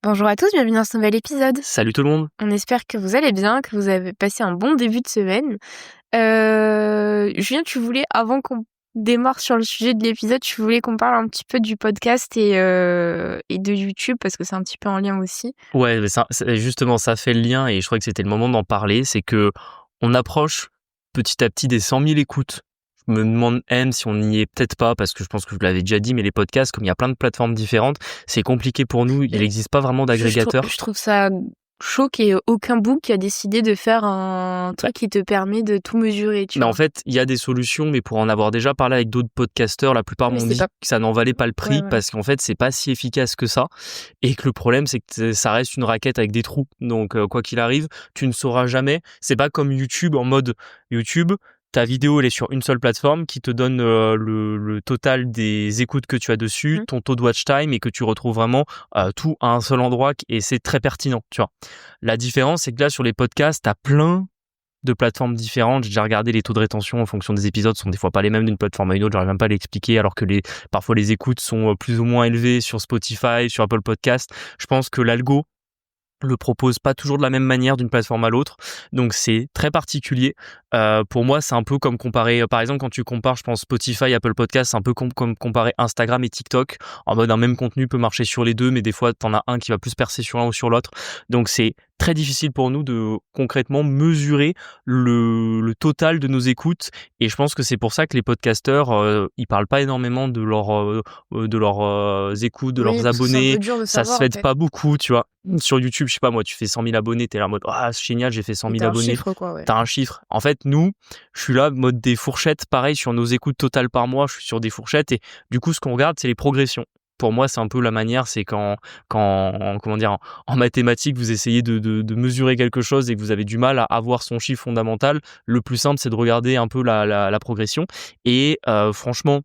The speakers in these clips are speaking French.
Bonjour à tous, bienvenue dans ce nouvel épisode. Salut tout le monde. On espère que vous allez bien, que vous avez passé un bon début de semaine. Julien, tu voulais, avant qu'on démarre sur le sujet de l'épisode, tu voulais qu'on parle un petit peu du podcast et de YouTube, parce que c'est un petit peu en lien aussi. Ouais, mais justement, ça fait le lien et je crois que c'était le moment d'en parler. C'est que on approche petit à petit des 100 000 écoutes. Je me demande même si on n'y est peut-être pas, parce que je pense que je l'avais déjà dit, mais les podcasts, comme il y a plein de plateformes différentes, c'est compliqué pour nous. Il Mais n'existe pas vraiment je d'agrégateur. trouve ça chaud qu'il y ait aucun book qui a décidé de faire un truc qui te permet de tout mesurer, tu Mais en vois. fait, il y a des solutions, mais pour en avoir déjà parlé avec d'autres podcasteurs, la plupart Mais m'ont c'est dit pas... que ça n'en valait pas le Ouais, prix voilà. parce qu'en fait, c'est pas si efficace que ça. Et que le problème, c'est que ça reste une raquette avec des trous. Donc, quoi qu'il arrive, tu ne sauras jamais. C'est pas comme YouTube en mode YouTube. Ta vidéo, elle est sur une seule plateforme qui te donne le total des écoutes que tu as dessus, Mhm. ton taux de watch time et que tu retrouves vraiment tout à un seul endroit et c'est très pertinent, tu vois. La différence, c'est que là, sur les podcasts, t'as plein de plateformes différentes. J'ai déjà regardé les taux de rétention en fonction des épisodes sont des fois pas les mêmes d'une plateforme à une autre. J'arrive même pas à l'expliquer alors que parfois les écoutes sont plus ou moins élevées sur Spotify, sur Apple Podcast. Je pense que l'algo le propose pas toujours de la même manière d'une plateforme à l'autre, donc c'est très particulier. Pour moi, c'est un peu comme comparer, par exemple, quand tu compares, je pense Spotify, Apple Podcast, c'est un peu comme comparer Instagram et TikTok. En mode un même contenu peut marcher sur les deux, mais des fois t'en as un qui va plus percer sur l'un ou sur l'autre. Donc c'est très difficile pour nous de concrètement mesurer le total de nos écoutes. Et je pense que c'est pour ça que les podcasteurs, ils parlent pas énormément de leurs écoutes, de Oui, leurs parce que c'est un peu abonnés. dur de Ça se savoir, en fête fait. pas beaucoup, tu vois. Sur YouTube, je sais pas moi, tu fais 100 000 abonnés, t'es là en mode ah c'est génial, j'ai fait 100 Et 000 t'as un abonnés. chiffre, quoi, ouais. T'as un chiffre. En fait, nous, je suis là mode des fourchettes, pareil sur nos écoutes totales par mois, je suis sur des fourchettes et du coup, ce qu'on regarde, c'est les progressions. Pour moi, c'est un peu la manière, c'est comment dire, en mathématiques, vous essayez de mesurer quelque chose et que vous avez du mal à avoir son chiffre fondamental. Le plus simple, c'est de regarder un peu la progression. Et franchement,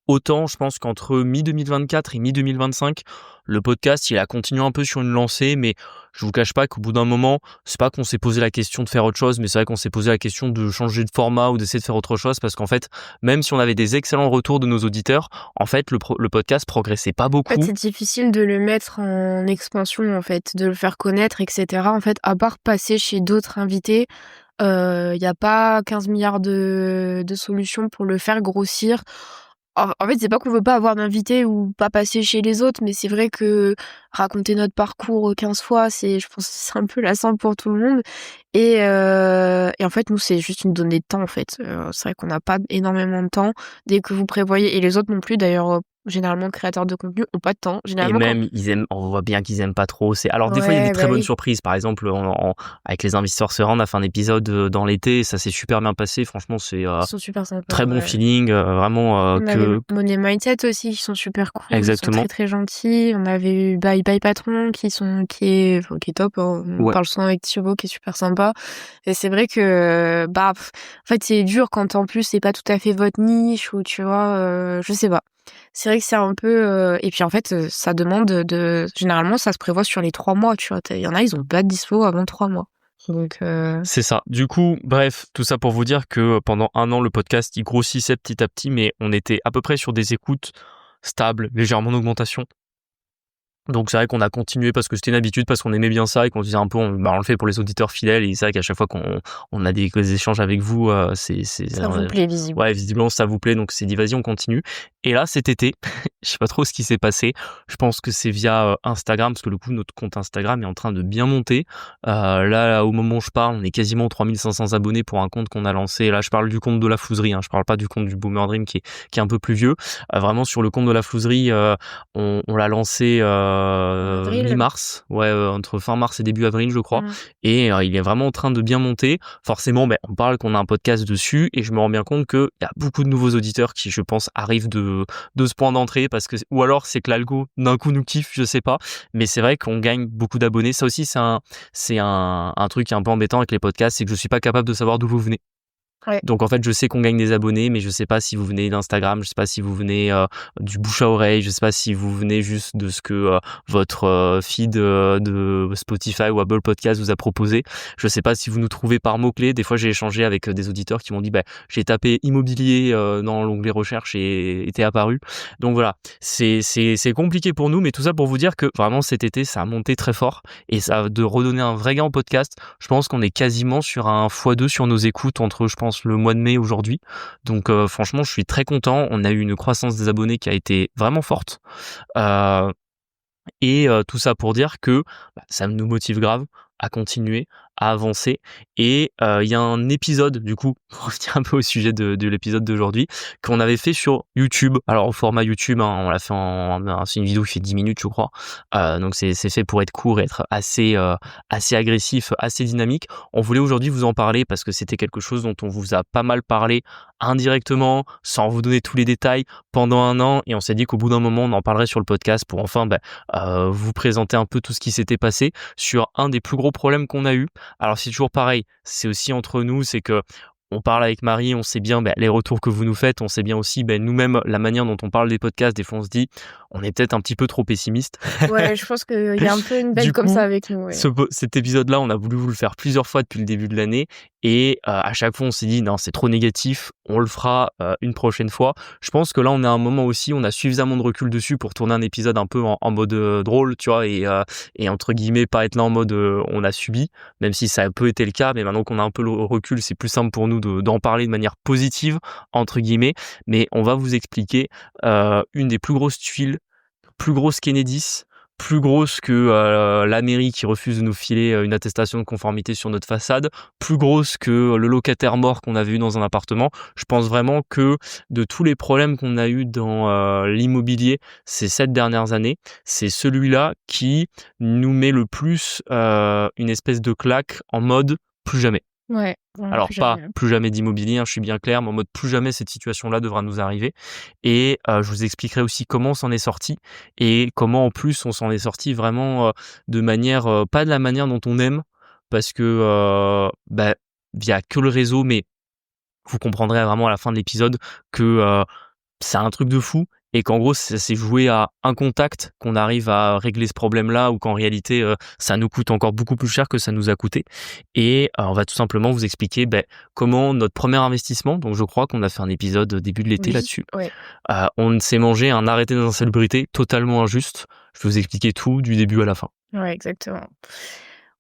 autant, je pense qu'entre mi-2024 et mi-2025, le podcast, il a continué un peu sur une lancée, mais je vous cache pas qu'au bout d'un moment, c'est pas qu'on s'est posé la question de faire autre chose, mais c'est vrai qu'on s'est posé la question de changer de format ou d'essayer de faire autre chose, parce qu'en fait, même si on avait des excellents retours de nos auditeurs, en fait, le podcast progressait pas En fait, beaucoup. c'est difficile de le mettre en expansion, en fait, de le faire connaître, etc. En fait, à part passer chez d'autres invités, il y a pas 15 milliards de solutions pour le faire grossir. En fait, c'est pas qu'on veut pas avoir d'invités ou pas passer chez les autres, mais c'est vrai que raconter notre parcours 15 fois, je pense que c'est un peu lassant pour tout le monde. Et en fait, nous, c'est juste une donnée de temps, en fait. C'est vrai qu'on n'a pas énormément de temps. Dès que vous prévoyez, et les autres non plus, d'ailleurs, généralement, créateurs de contenu ont pas de temps. Et Généralement, quand... même, on voit bien qu'ils aiment pas trop. Alors, des fois, il y a des Ouais, très bah bonnes oui, surprises. Par exemple, avec les investisseurs sereins, on a fait un épisode dans l'été, ça s'est super bien passé. Franchement, c'est ils sont super sympas, très bon ouais. feeling, vraiment On avait Money Mindset aussi, qui sont super cool, ils sont exactement. très très gentils. On avait eu Bye Bye Patron, qui est top. On Ouais. parle souvent avec Thibaut, qui est super sympa. Et c'est vrai que, en fait, c'est dur quand en plus c'est pas tout à fait votre niche ou tu vois, je sais pas. C'est vrai que c'est un peu, et puis en fait, ça demande généralement, ça se prévoit sur les 3 mois, tu vois. Il y en a, ils ont pas de dispo avant 3 mois. Donc, C'est ça. Du coup, bref, tout ça pour vous dire que pendant un an, le podcast, il grossissait petit à petit, mais on était à peu près sur des écoutes stables, légèrement en augmentation. Donc c'est vrai qu'on a continué parce que c'était une habitude, parce qu'on aimait bien ça et qu'on se disait un peu, on le fait pour les auditeurs fidèles. Et c'est vrai qu'à chaque fois qu'on a des échanges avec vous, ça vous plaît, visiblement. ouais, visiblement ça vous plaît, donc c'est dit vas-y on continue. Et là cet été, je sais pas trop ce qui s'est passé. Je pense que c'est via Instagram, parce que le coup notre compte Instagram est en train de bien monter. Là au moment où je parle, on est quasiment aux 3500 abonnés pour un compte qu'on a lancé. Là je parle du compte de la flouserie, je parle pas du compte du Boomer Dream qui est un peu plus vieux. Vraiment sur le compte de la flouserie, on l'a lancé Avril. mi-mars, ouais, entre fin mars et début avril, je crois. Mm. Et il est vraiment en train de bien monter. Forcément, on parle qu'on a un podcast dessus et je me rends bien compte qu'il y a beaucoup de nouveaux auditeurs qui, je pense, arrivent de ce point d'entrée ou alors c'est que l'algo d'un coup nous kiffe, je sais pas. Mais c'est vrai qu'on gagne beaucoup d'abonnés. Ça aussi, c'est un truc qui est un peu embêtant avec les podcasts, c'est que je suis pas capable de savoir d'où vous venez. Ouais. Donc en fait, je sais qu'on gagne des abonnés, mais je sais pas si vous venez d'Instagram, je sais pas si vous venez du bouche à oreille, je sais pas si vous venez juste de ce que votre feed de Spotify ou Apple Podcast vous a proposé. Je sais pas si vous nous trouvez par mots-clés. Des fois, j'ai échangé avec des auditeurs qui m'ont dit j'ai tapé immobilier dans l'onglet recherche et était apparu. Donc voilà, c'est compliqué pour nous, mais tout ça pour vous dire que vraiment cet été, ça a monté très fort et ça a de redonner un vrai gain au podcast. Je pense qu'on est quasiment sur un x2 sur nos écoutes entre, je pense, le mois de mai aujourd'hui. Donc franchement, je suis très content. On a eu une croissance des abonnés qui a été vraiment forte. Et tout ça pour dire que ça nous motive grave à continuer, à avancer. Et il y a un épisode, du coup, pour revenir un peu au sujet de l'épisode d'aujourd'hui, qu'on avait fait sur YouTube. Alors au format YouTube, on l'a fait c'est une vidéo qui fait 10 minutes, je crois. Donc c'est fait pour être court et être assez agressif, assez dynamique. On voulait aujourd'hui vous en parler parce que c'était quelque chose dont on vous a pas mal parlé indirectement, sans vous donner tous les détails, pendant un an. Et on s'est dit qu'au bout d'un moment, on en parlerait sur le podcast pour enfin vous présenter un peu tout ce qui s'était passé sur un des plus gros problèmes qu'on a eu. Alors c'est toujours pareil, c'est aussi entre nous, c'est que on parle avec Marie, on sait bien les retours que vous nous faites, on sait bien aussi nous-mêmes la manière dont on parle des podcasts. Des fois on se dit on est peut-être un petit peu trop pessimiste. Ouais, je pense qu'il y a un peu une bête Du comme coup, ça avec nous. Ouais. Cet épisode-là, on a voulu vous le faire plusieurs fois depuis le début de l'année et à chaque fois on s'est dit non, c'est trop négatif, on le fera une prochaine fois. Je pense que là on est à un moment aussi, on a suffisamment de recul dessus pour tourner un épisode un peu en mode drôle, tu vois, et entre guillemets pas être là en mode on a subi, même si ça a un peu été le cas, mais maintenant qu'on a un peu le recul, c'est plus simple pour nous d'en parler de manière positive entre guillemets. Mais on va vous expliquer une des plus grosses tuiles, plus grosse qu'Enedis, plus grosse que la mairie qui refuse de nous filer une attestation de conformité sur notre façade, plus grosse que le locataire mort qu'on avait eu dans un appartement. Je pense vraiment que de tous les problèmes qu'on a eu dans l'immobilier ces 7 dernières années, c'est celui-là qui nous met le plus une espèce de claque en mode plus jamais. Ouais. Alors pas plus jamais d'immobilier, je suis bien clair, mais en mode plus jamais cette situation-là devra nous arriver. Et je vous expliquerai aussi comment on s'en est sorti et comment en plus on s'en est sorti vraiment de manière, pas de la manière dont on aime, parce que via que le réseau, mais vous comprendrez vraiment à la fin de l'épisode que c'est un truc de fou et qu'en gros ça s'est joué à un contact qu'on arrive à régler ce problème-là, ou qu'en réalité ça nous coûte encore beaucoup plus cher que ça nous a coûté. Et on va tout simplement vous expliquer comment notre premier investissement, donc je crois qu'on a fait un épisode début de l'été là-dessus, Ouais. on s'est mangé un arrêté d'insalubrité totalement injuste. Je vais vous expliquer tout du début à la fin. Ouais, exactement.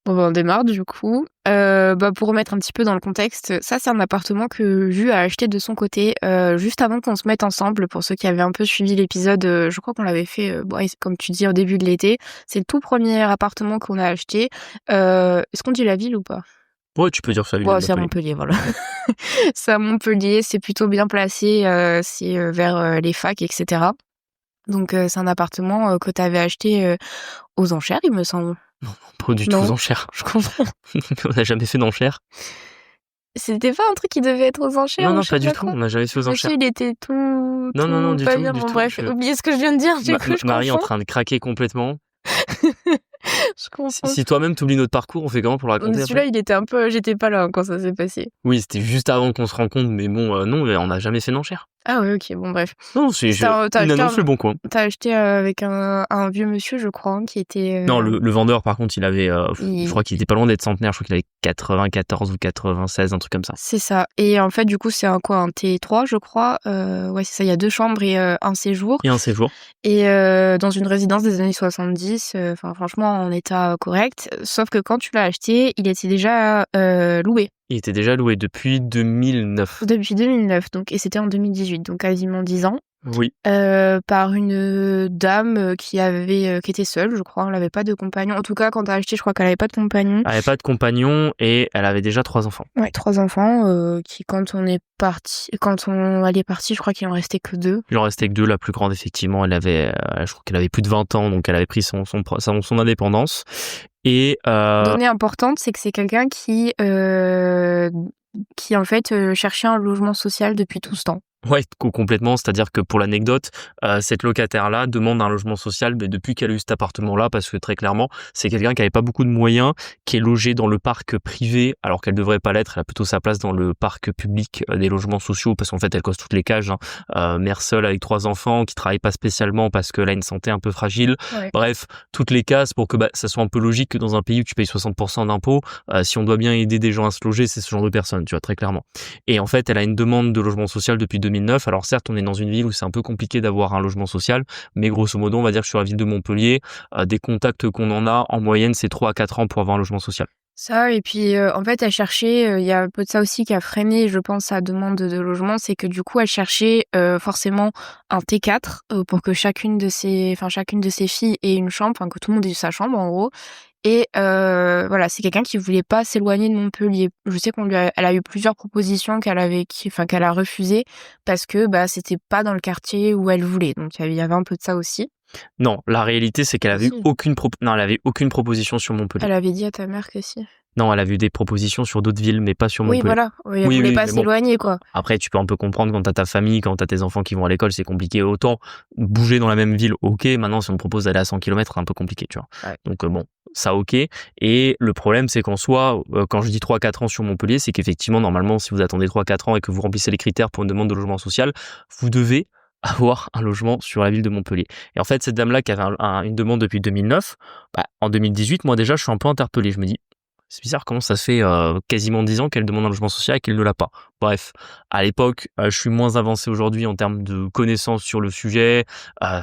Bon, on démarre du coup. Pour remettre un petit peu dans le contexte, ça c'est un appartement que Ju a acheté de son côté juste avant qu'on se mette ensemble. Pour ceux qui avaient un peu suivi l'épisode, je crois qu'on l'avait fait, comme tu dis, au début de l'été. C'est le tout premier appartement qu'on a acheté. Est-ce qu'on dit la ville ou pas ? Ouais, tu peux dire ça. C'est à Montpellier, voilà. C'est à Montpellier, c'est plutôt bien placé, c'est vers les facs, etc. Donc c'est un appartement que tu avais acheté aux enchères, il me semble. Non, pas du tout aux enchères. Je comprends. On n'a jamais fait d'enchères. C'était pas un truc qui devait être aux enchères? Non, pas du tout. On n'a jamais fait aux enchères. Monsieur, il était tout. Non, du pas tout. bien. Bon, bref, oubliez ce que je viens de dire. J'ai cru, je Marie est en confonds. train de craquer complètement. Je confonds. Si toi-même t'oublies notre parcours, on fait comment pour le raconter? Celui-là, il était un peu. J'étais pas là quand ça s'est passé. Oui, c'était juste avant qu'on se rencontre, mais bon, non, on n'a jamais fait d'enchères. Ah ouais, ok, bon, bref. Non, c'est une annonce Le Bon Coin. T'as acheté avec un vieux monsieur, je crois, qui était. Non, le vendeur, par contre, il avait. Je crois qu'il était pas loin d'être centenaire. Je crois qu'il avait 94 ou 96, un truc comme ça. C'est ça. Et en fait, du coup, c'est un T3, je crois. Ouais, c'est ça. Il y a 2 chambres et un séjour. Et un séjour. Et dans une résidence des années 70, franchement, en état correct. Sauf que quand tu l'as acheté, il était déjà loué. Il était déjà loué depuis 2009. Depuis 2009, donc, et c'était en 2018, donc quasiment 10 ans. Oui. Par une dame qui était seule, je crois. Elle n'avait pas de compagnon. En tout cas, quand t'as acheté, je crois qu'elle n'avait pas de compagnon. Elle n'avait pas de compagnon et elle avait déjà 3 enfants. Ouais, 3 enfants qui, quand on est parti, je crois qu'il en restait que 2. Il en restait que 2. La plus grande, effectivement, je crois qu'elle avait plus de 20 ans, donc elle avait pris son indépendance. Et donnée importante, c'est que c'est quelqu'un qui en fait cherchait un logement social depuis tout ce temps. Ouais, complètement. C'est-à-dire que pour l'anecdote, cette locataire-là demande un logement social, mais depuis qu'elle a eu cet appartement-là, parce que très clairement, c'est quelqu'un qui avait pas beaucoup de moyens, qui est logé dans le parc privé, alors qu'elle devrait pas l'être. Elle a plutôt sa place dans le parc public des logements sociaux, parce qu'en fait, elle coche toutes les cases. Hein. Mère seule avec 3 enfants, qui travaille pas spécialement parce qu'elle a une santé un peu fragile. Ouais. Bref, toutes les cases pour que ça soit un peu logique que dans un pays où tu payes 60% d'impôts, si on doit bien aider des gens à se loger, c'est ce genre de personnes, tu vois, très clairement. Et en fait, elle a une demande de logement social depuis 2009. Alors certes, on est dans une ville où c'est un peu compliqué d'avoir un logement social, mais grosso modo, on va dire que sur la ville de Montpellier, des contacts qu'on en a, en moyenne, c'est 3 à 4 ans pour avoir un logement social. Ça et puis, en fait, elle cherchait, il y a un peu de ça aussi qui a freiné, je pense, sa demande de logement. C'est que du coup, elle cherchait, forcément un T4, pour que chacune de ses filles ait une chambre, enfin que tout le monde ait sa chambre, en gros. Et voilà, c'est quelqu'un qui voulait pas s'éloigner de Montpellier. Je sais elle a eu plusieurs propositions qu'elle a refusées parce que, bah, c'était pas dans le quartier où elle voulait. Donc il y avait un peu de ça aussi. Non, la réalité, c'est qu'elle avait eu Si. non, elle avait aucune proposition sur Montpellier. Elle avait dit à ta mère que si. Non, elle avait eu des propositions sur d'autres villes, mais pas sur Oui, Montpellier. voilà, oui, elle Oui, voulait oui, pas mais bon. s'éloigner, quoi. Après, tu peux un peu comprendre quand t'as ta famille, quand t'as tes enfants qui vont à l'école, c'est compliqué. Autant bouger dans la même ville, ok. Maintenant, si on me propose d'aller à 100 km, c'est un peu compliqué, tu vois. Ouais. Donc bon, ça ok. Et le problème, c'est qu'en soi, quand je dis 3-4 ans sur Montpellier, c'est qu'effectivement, normalement, si vous attendez 3-4 ans et que vous remplissez les critères pour une demande de logement social, vous devez avoir un logement sur la ville de Montpellier. Et en fait, cette dame-là qui avait une demande depuis 2009, en 2018, moi déjà, je suis un peu interpellé. Je me dis, c'est bizarre comment ça se fait quasiment 10 ans qu'elle demande un logement social et qu'elle ne l'a pas. Bref, à l'époque, je suis moins avancé aujourd'hui en termes de connaissances sur le sujet.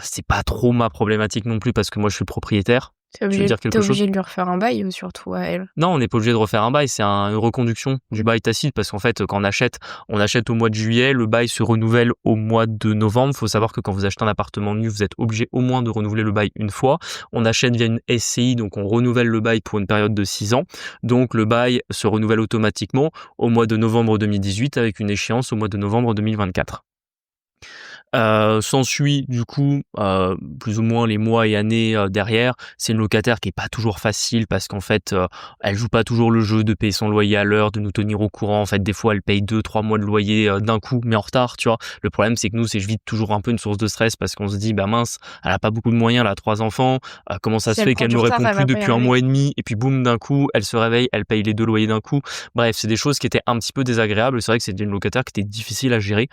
C'est pas trop ma problématique non plus parce que moi je suis propriétaire. Tu veux dire quelque T'es chose? obligé de lui refaire un bail, surtout à elle. Non, on n'est pas obligé de refaire un bail, c'est une reconduction du bail tacite parce qu'en fait, quand on achète au mois de juillet, le bail se renouvelle au mois de novembre. Il faut savoir que quand vous achetez un appartement nu, vous êtes obligé au moins de renouveler le bail une fois. On achète via une SCI, donc on renouvelle le bail pour une période de 6 ans. Donc le bail se renouvelle automatiquement au mois de novembre 2018 avec une échéance au mois de novembre 2024. S'ensuit du coup plus ou moins les mois et années derrière. C'est une locataire qui est pas toujours facile parce qu'en fait elle joue pas toujours le jeu de payer son loyer à l'heure, de nous tenir au courant. En fait, des fois elle paye 2-3 mois de loyer d'un coup mais en retard, tu vois. Le problème c'est que nous c'est vite toujours un peu une source de stress parce qu'on se dit bah mince, elle a pas beaucoup de moyens, elle a 3 enfants, comment ça Si se elle fait prend qu'elle du nous retard, répond elle plus va pas y depuis un arriver. mois et demi et puis boum d'un coup elle se réveille, elle paye les 2 loyers d'un coup. Bref, c'est des choses qui étaient un petit peu désagréables. C'est vrai que c'était une locataire qui était difficile à gérer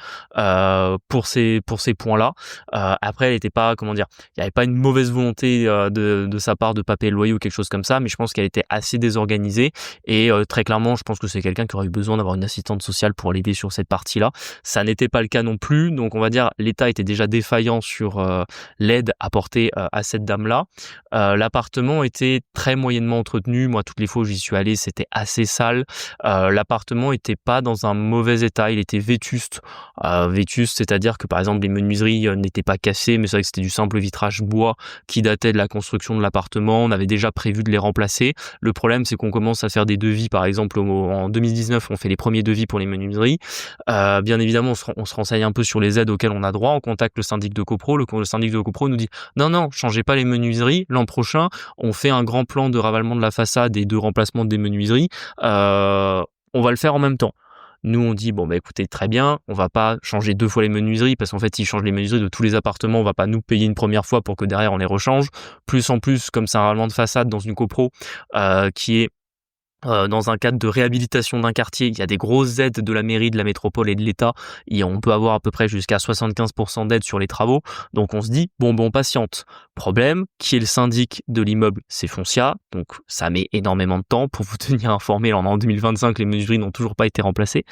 pour ces points-là. Après, elle était pas, comment dire, il y avait pas une mauvaise volonté de sa part de pas payer le loyer ou quelque chose comme ça, mais je pense qu'elle était assez désorganisée et très clairement, je pense que c'est quelqu'un qui aurait eu besoin d'avoir une assistante sociale pour l'aider sur cette partie-là. Ça n'était pas le cas non plus, donc on va dire l'État était déjà défaillant sur l'aide apportée à cette dame-là. L'appartement était très moyennement entretenu. Moi, toutes les fois où j'y suis allé, c'était assez sale. L'appartement était pas dans un mauvais état, il était vétuste. Vétuste, c'est-à-dire que par exemple les menuiseries n'étaient pas cassées, mais c'est vrai que c'était du simple vitrage bois qui datait de la construction de l'appartement. On avait déjà prévu de les remplacer. Le problème, c'est qu'on commence à faire des devis, par exemple en 2019, on fait les premiers devis pour les menuiseries. Bien évidemment, on se renseigne un peu sur les aides auxquelles on a droit. On contacte le syndic de copro. Le syndic de copro nous dit non, changez pas les menuiseries. L'an prochain, on fait un grand plan de ravalement de la façade et de remplacement des menuiseries. On va le faire en même temps. Nous, on dit, bon, bah, écoutez, très bien, on va pas changer 2 fois les menuiseries, parce qu'en fait, s'ils changent les menuiseries de tous les appartements, on va pas nous payer une première fois pour que derrière on les rechange. Plus en plus, comme c'est un ravalement de façade dans une copro, qui est dans un cadre de réhabilitation d'un quartier, il y a des grosses aides de la mairie, de la métropole et de l'État. Et on peut avoir à peu près jusqu'à 75% d'aide sur les travaux. Donc on se dit, bon, patiente. Problème, qui est le syndic de l'immeuble? C'est Foncia. Donc ça met énormément de temps. Pour vous tenir informé, là, on est en 2025, les menuiseries n'ont toujours pas été remplacées.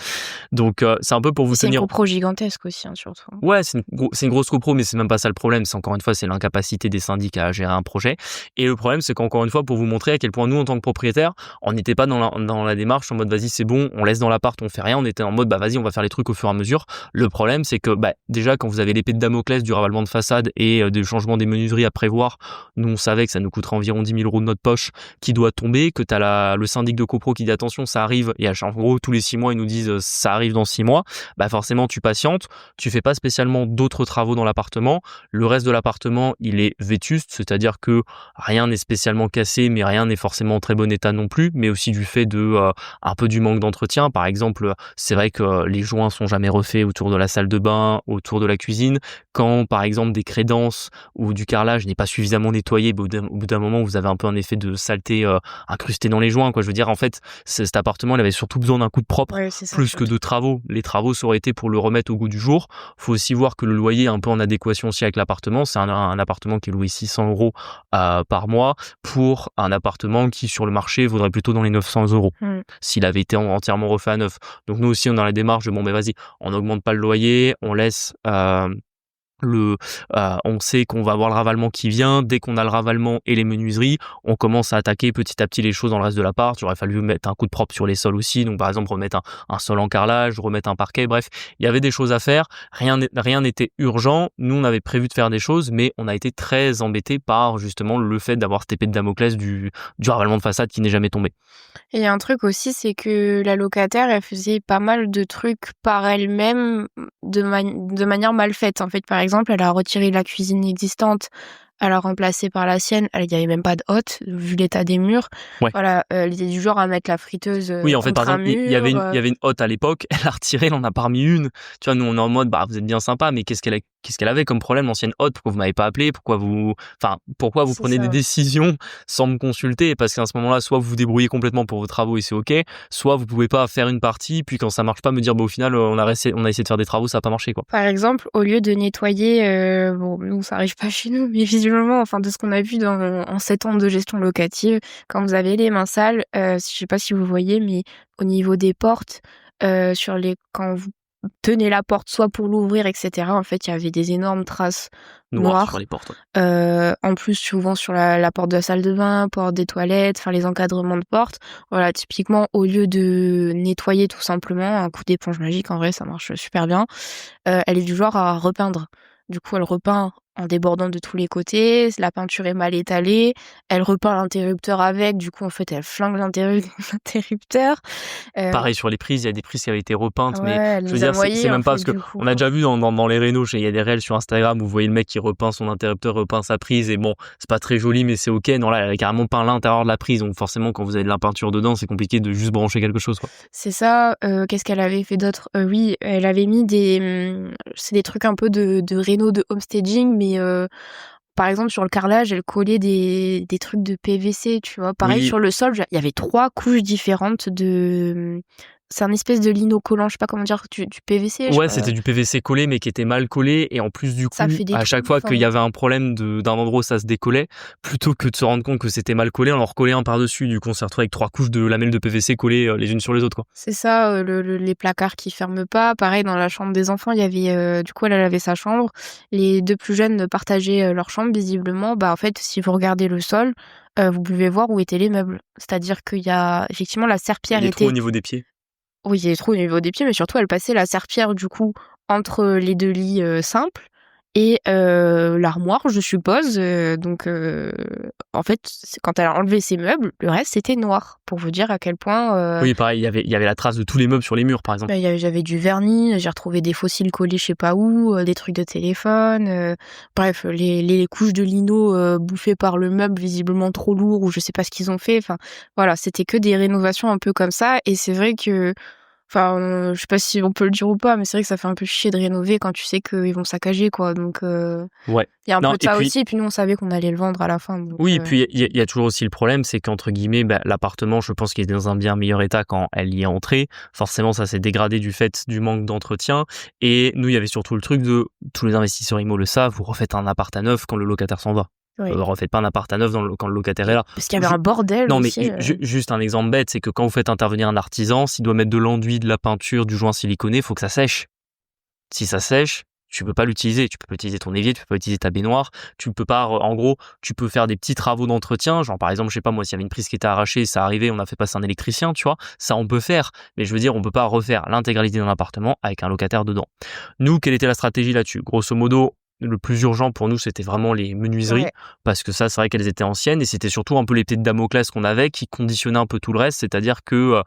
Donc c'est un peu pour vous C'est une tenir... copro gigantesque aussi, surtout. Ouais, c'est une grosse copro, mais c'est même pas ça le problème. C'est encore une fois, c'est l'incapacité des syndics à gérer un projet. Et le problème, c'est qu'encore une fois, pour vous montrer à quel point nous, en tant que propriétaires, on n'était pas dans la démarche en mode vas-y, c'est bon, on laisse dans l'appart, on fait rien. On était en mode vas-y, on va faire les trucs au fur et à mesure. Le problème, c'est que déjà, quand vous avez l'épée de Damoclès du ravalement de façade et du changement des menuiseries à prévoir, nous, on savait que ça nous coûterait environ 10 000 € de notre poche qui doit tomber, que t'as le syndic de copro qui dit attention, ça arrive. Et en gros, tous les 6 mois, ils nous disent ça arrive dans 6 mois. Forcément, tu patientes. Tu fais pas spécialement d'autres travaux dans l'appartement. Le reste de l'appartement, il est vétuste, c'est-à-dire que rien n'est spécialement cassé, mais rien n'est forcément en très bon état non plus. Mais aussi du fait de un peu du manque d'entretien. Par exemple, c'est vrai que les joints sont jamais refaits autour de la salle de bain, autour de la cuisine. Quand, par exemple, des crédences ou du carrelage n'est pas suffisamment nettoyé, au bout d'un moment, vous avez un peu un effet de saleté incrusté dans les joints, quoi. Je veux dire, en fait, cet appartement, il avait surtout besoin d'un coup de propre, Ouais, c'est ça plus que surtout. de travaux. Les travaux, ça aurait été pour le remettre au goût du jour. Faut aussi voir que le loyer est un peu en adéquation aussi avec l'appartement. C'est un appartement qui est loué 600 € par mois pour un appartement qui, sur le marché, vaudrait plutôt dans les 900 € Mmh. s'il avait été entièrement refait à neuf. Donc nous aussi, on est dans la démarche de bon, ben vas-y, on n'augmente pas le loyer, on laisse on sait qu'on va avoir le ravalement qui vient. Dès qu'on a le ravalement et les menuiseries, on commence à attaquer petit à petit les choses dans le reste de l'appart. Il aurait fallu mettre un coup de propre sur les sols aussi. Donc, par exemple, remettre un sol en carrelage, remettre un parquet. Bref, il y avait des choses à faire. Rien n'était urgent. Nous, on avait prévu de faire des choses, mais on a été très embêtés par justement le fait d'avoir cette épée de Damoclès du ravalement de façade qui n'est jamais tombé. Et il y a un truc aussi, c'est que la locataire, elle faisait pas mal de trucs par elle-même de manière mal faite. En fait, par exemple, elle a retiré la cuisine existante, elle l'a remplacée par la sienne. Il y avait même pas de hotte, vu l'état des murs. Ouais. Voilà, elle était du genre à mettre la friteuse Oui, en fait, par contre un exemple, mur. il y avait une hotte à l'époque, elle a retiré, elle en a pas remis une. Tu vois, nous, on est en mode, bah, vous êtes bien sympa, mais qu'est-ce qu'elle avait comme problème, l'ancienne hotte? Pourquoi vous m'avez pas appelé? Pourquoi vous C'est prenez des ça. décisions sans me consulter? Parce qu'à ce moment-là, soit vous vous débrouillez complètement pour vos travaux et c'est OK, soit vous pouvez pas faire une partie, puis quand ça marche pas, me dire, bah, au final, on a essayé de faire des travaux, ça a pas marché, quoi. Par exemple, au lieu de nettoyer, bon, nous, ça arrive pas chez nous, mais visiblement, enfin, de ce qu'on a vu en 7 ans de gestion locative, quand vous avez les mains sales, je sais pas si vous voyez, mais au niveau des portes, quand vous tenez la porte soit pour l'ouvrir et cetera, en fait, il y avait des énormes traces Noir sur noires. les portes, ouais. En plus, souvent sur la porte de la salle de bain, porte des toilettes, enfin les encadrements de porte. Voilà, typiquement, au lieu de nettoyer tout simplement, un coup d'éponge magique, en vrai, ça marche super bien. Elle est du genre à repeindre. Du coup, elle repeint en débordant de tous les côtés, la peinture est mal étalée, elle repeint l'interrupteur avec, du coup, en fait, elle flingue l'interrupteur. Heu, Pareil sur les prises, il y a des prises qui avaient été repeintes, ouais, mais elle je veux les a dire, c'est noyées, en même pas fait, parce que du coup. on a déjà vu dans les rénaux, il y a des réels sur Instagram où vous voyez le mec qui repeint son interrupteur, repeint sa prise et bon, c'est pas très joli, mais c'est OK. Non, là, elle a carrément peint l'intérieur de la prise, donc forcément, quand vous avez de la peinture dedans, c'est compliqué de juste brancher quelque chose, quoi. C'est ça, qu'est-ce qu'elle avait fait d'autre? Oui, elle avait mis c'est des trucs un peu de réno, de homestaging, mais par exemple, sur le carrelage, elle collait des trucs de PVC, tu vois? Pareil Oui, sur le sol, il y avait 3 couches différentes c'est un espèce de lino collant, je sais pas comment dire, du PVC, je sais ouais, pas. c'était du PVC collé, mais qui était mal collé. Et en plus, du Ça coup, fait des à trous, chaque fois qu'il y enfin, avait un problème d'un endroit où ça se décollait, plutôt que de se rendre compte que c'était mal collé, on en recollait un par-dessus. Du coup, on s'est retrouvé avec 3 couches de lamelles de PVC collées les unes sur les autres, quoi. c'est ça, les placards qui ferment pas. Pareil dans la chambre des enfants, il y avait, du coup, elle avait sa chambre. Les 2 plus jeunes partageaient, leur chambre visiblement. Bah, en fait, si vous regardez le sol, vous pouvez voir où étaient les meubles. C'est-à-dire qu'il y a effectivement la Et serpillière les trous au était. niveau des pieds. Oui, il y a des trous au niveau des pieds, mais surtout elle passait la serpillière du coup entre les 2 lits, simples et l'armoire, je suppose, en fait, c'est quand elle a enlevé ses meubles, le reste c'était noir, pour vous dire à quel point, Oui, pareil, il y avait la trace de tous les meubles sur les murs, par exemple. j'avais du vernis, j'ai retrouvé des fossiles collés je sais pas où, des trucs de téléphone, bref, les couches de lino, bouffées par le meuble visiblement trop lourd ou je sais pas ce qu'ils ont fait, enfin voilà, c'était que des rénovations un peu comme ça et c'est vrai que enfin, je sais pas si on peut le dire ou pas, mais c'est vrai que ça fait un peu chier de rénover quand tu sais qu'ils vont saccager, quoi. Donc, Ouais. il y a un Non, peu de et ça puis, aussi. Et puis nous, on savait qu'on allait le vendre à la fin. Donc, oui, et puis il y a toujours aussi le problème, c'est qu'entre guillemets, bah, l'appartement, je pense qu'il est dans un bien meilleur état quand elle y est entrée. Forcément, ça s'est dégradé du fait du manque d'entretien. Et nous, il y avait surtout le truc de tous les investisseurs IMO le savent, vous refaites un appart à neuf quand le locataire s'en va. oui. Refaites pas un appart à neuf quand le locataire est là. Parce qu'il y avait un bordel Non, mais aussi. juste un exemple bête, c'est que quand vous faites intervenir un artisan, s'il doit mettre de l'enduit, de la peinture, du joint siliconé, il faut que ça sèche. Si ça sèche, tu peux pas l'utiliser. Tu peux pas utiliser ton évier, tu peux pas utiliser ta baignoire. Tu peux pas, en gros, tu peux faire des petits travaux d'entretien. Genre, par exemple, je sais pas moi, s'il y avait une prise qui était arrachée, ça arrivait, on a fait passer un électricien, tu vois. Ça, on peut faire. Mais je veux dire, on peut pas refaire l'intégralité d'un appartement avec un locataire dedans. Nous, quelle était la stratégie là-dessus? Grosso modo, le plus urgent pour nous, c'était vraiment les menuiseries, Ouais. parce que ça, c'est vrai qu'elles étaient anciennes et c'était surtout un peu l'épée de Damoclès qu'on avait qui conditionnait un peu tout le reste. C'est-à-dire que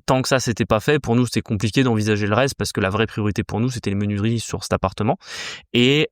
tant que ça, c'était pas fait, pour nous, c'était compliqué d'envisager le reste parce que la vraie priorité pour nous, c'était les menuiseries sur cet appartement. Et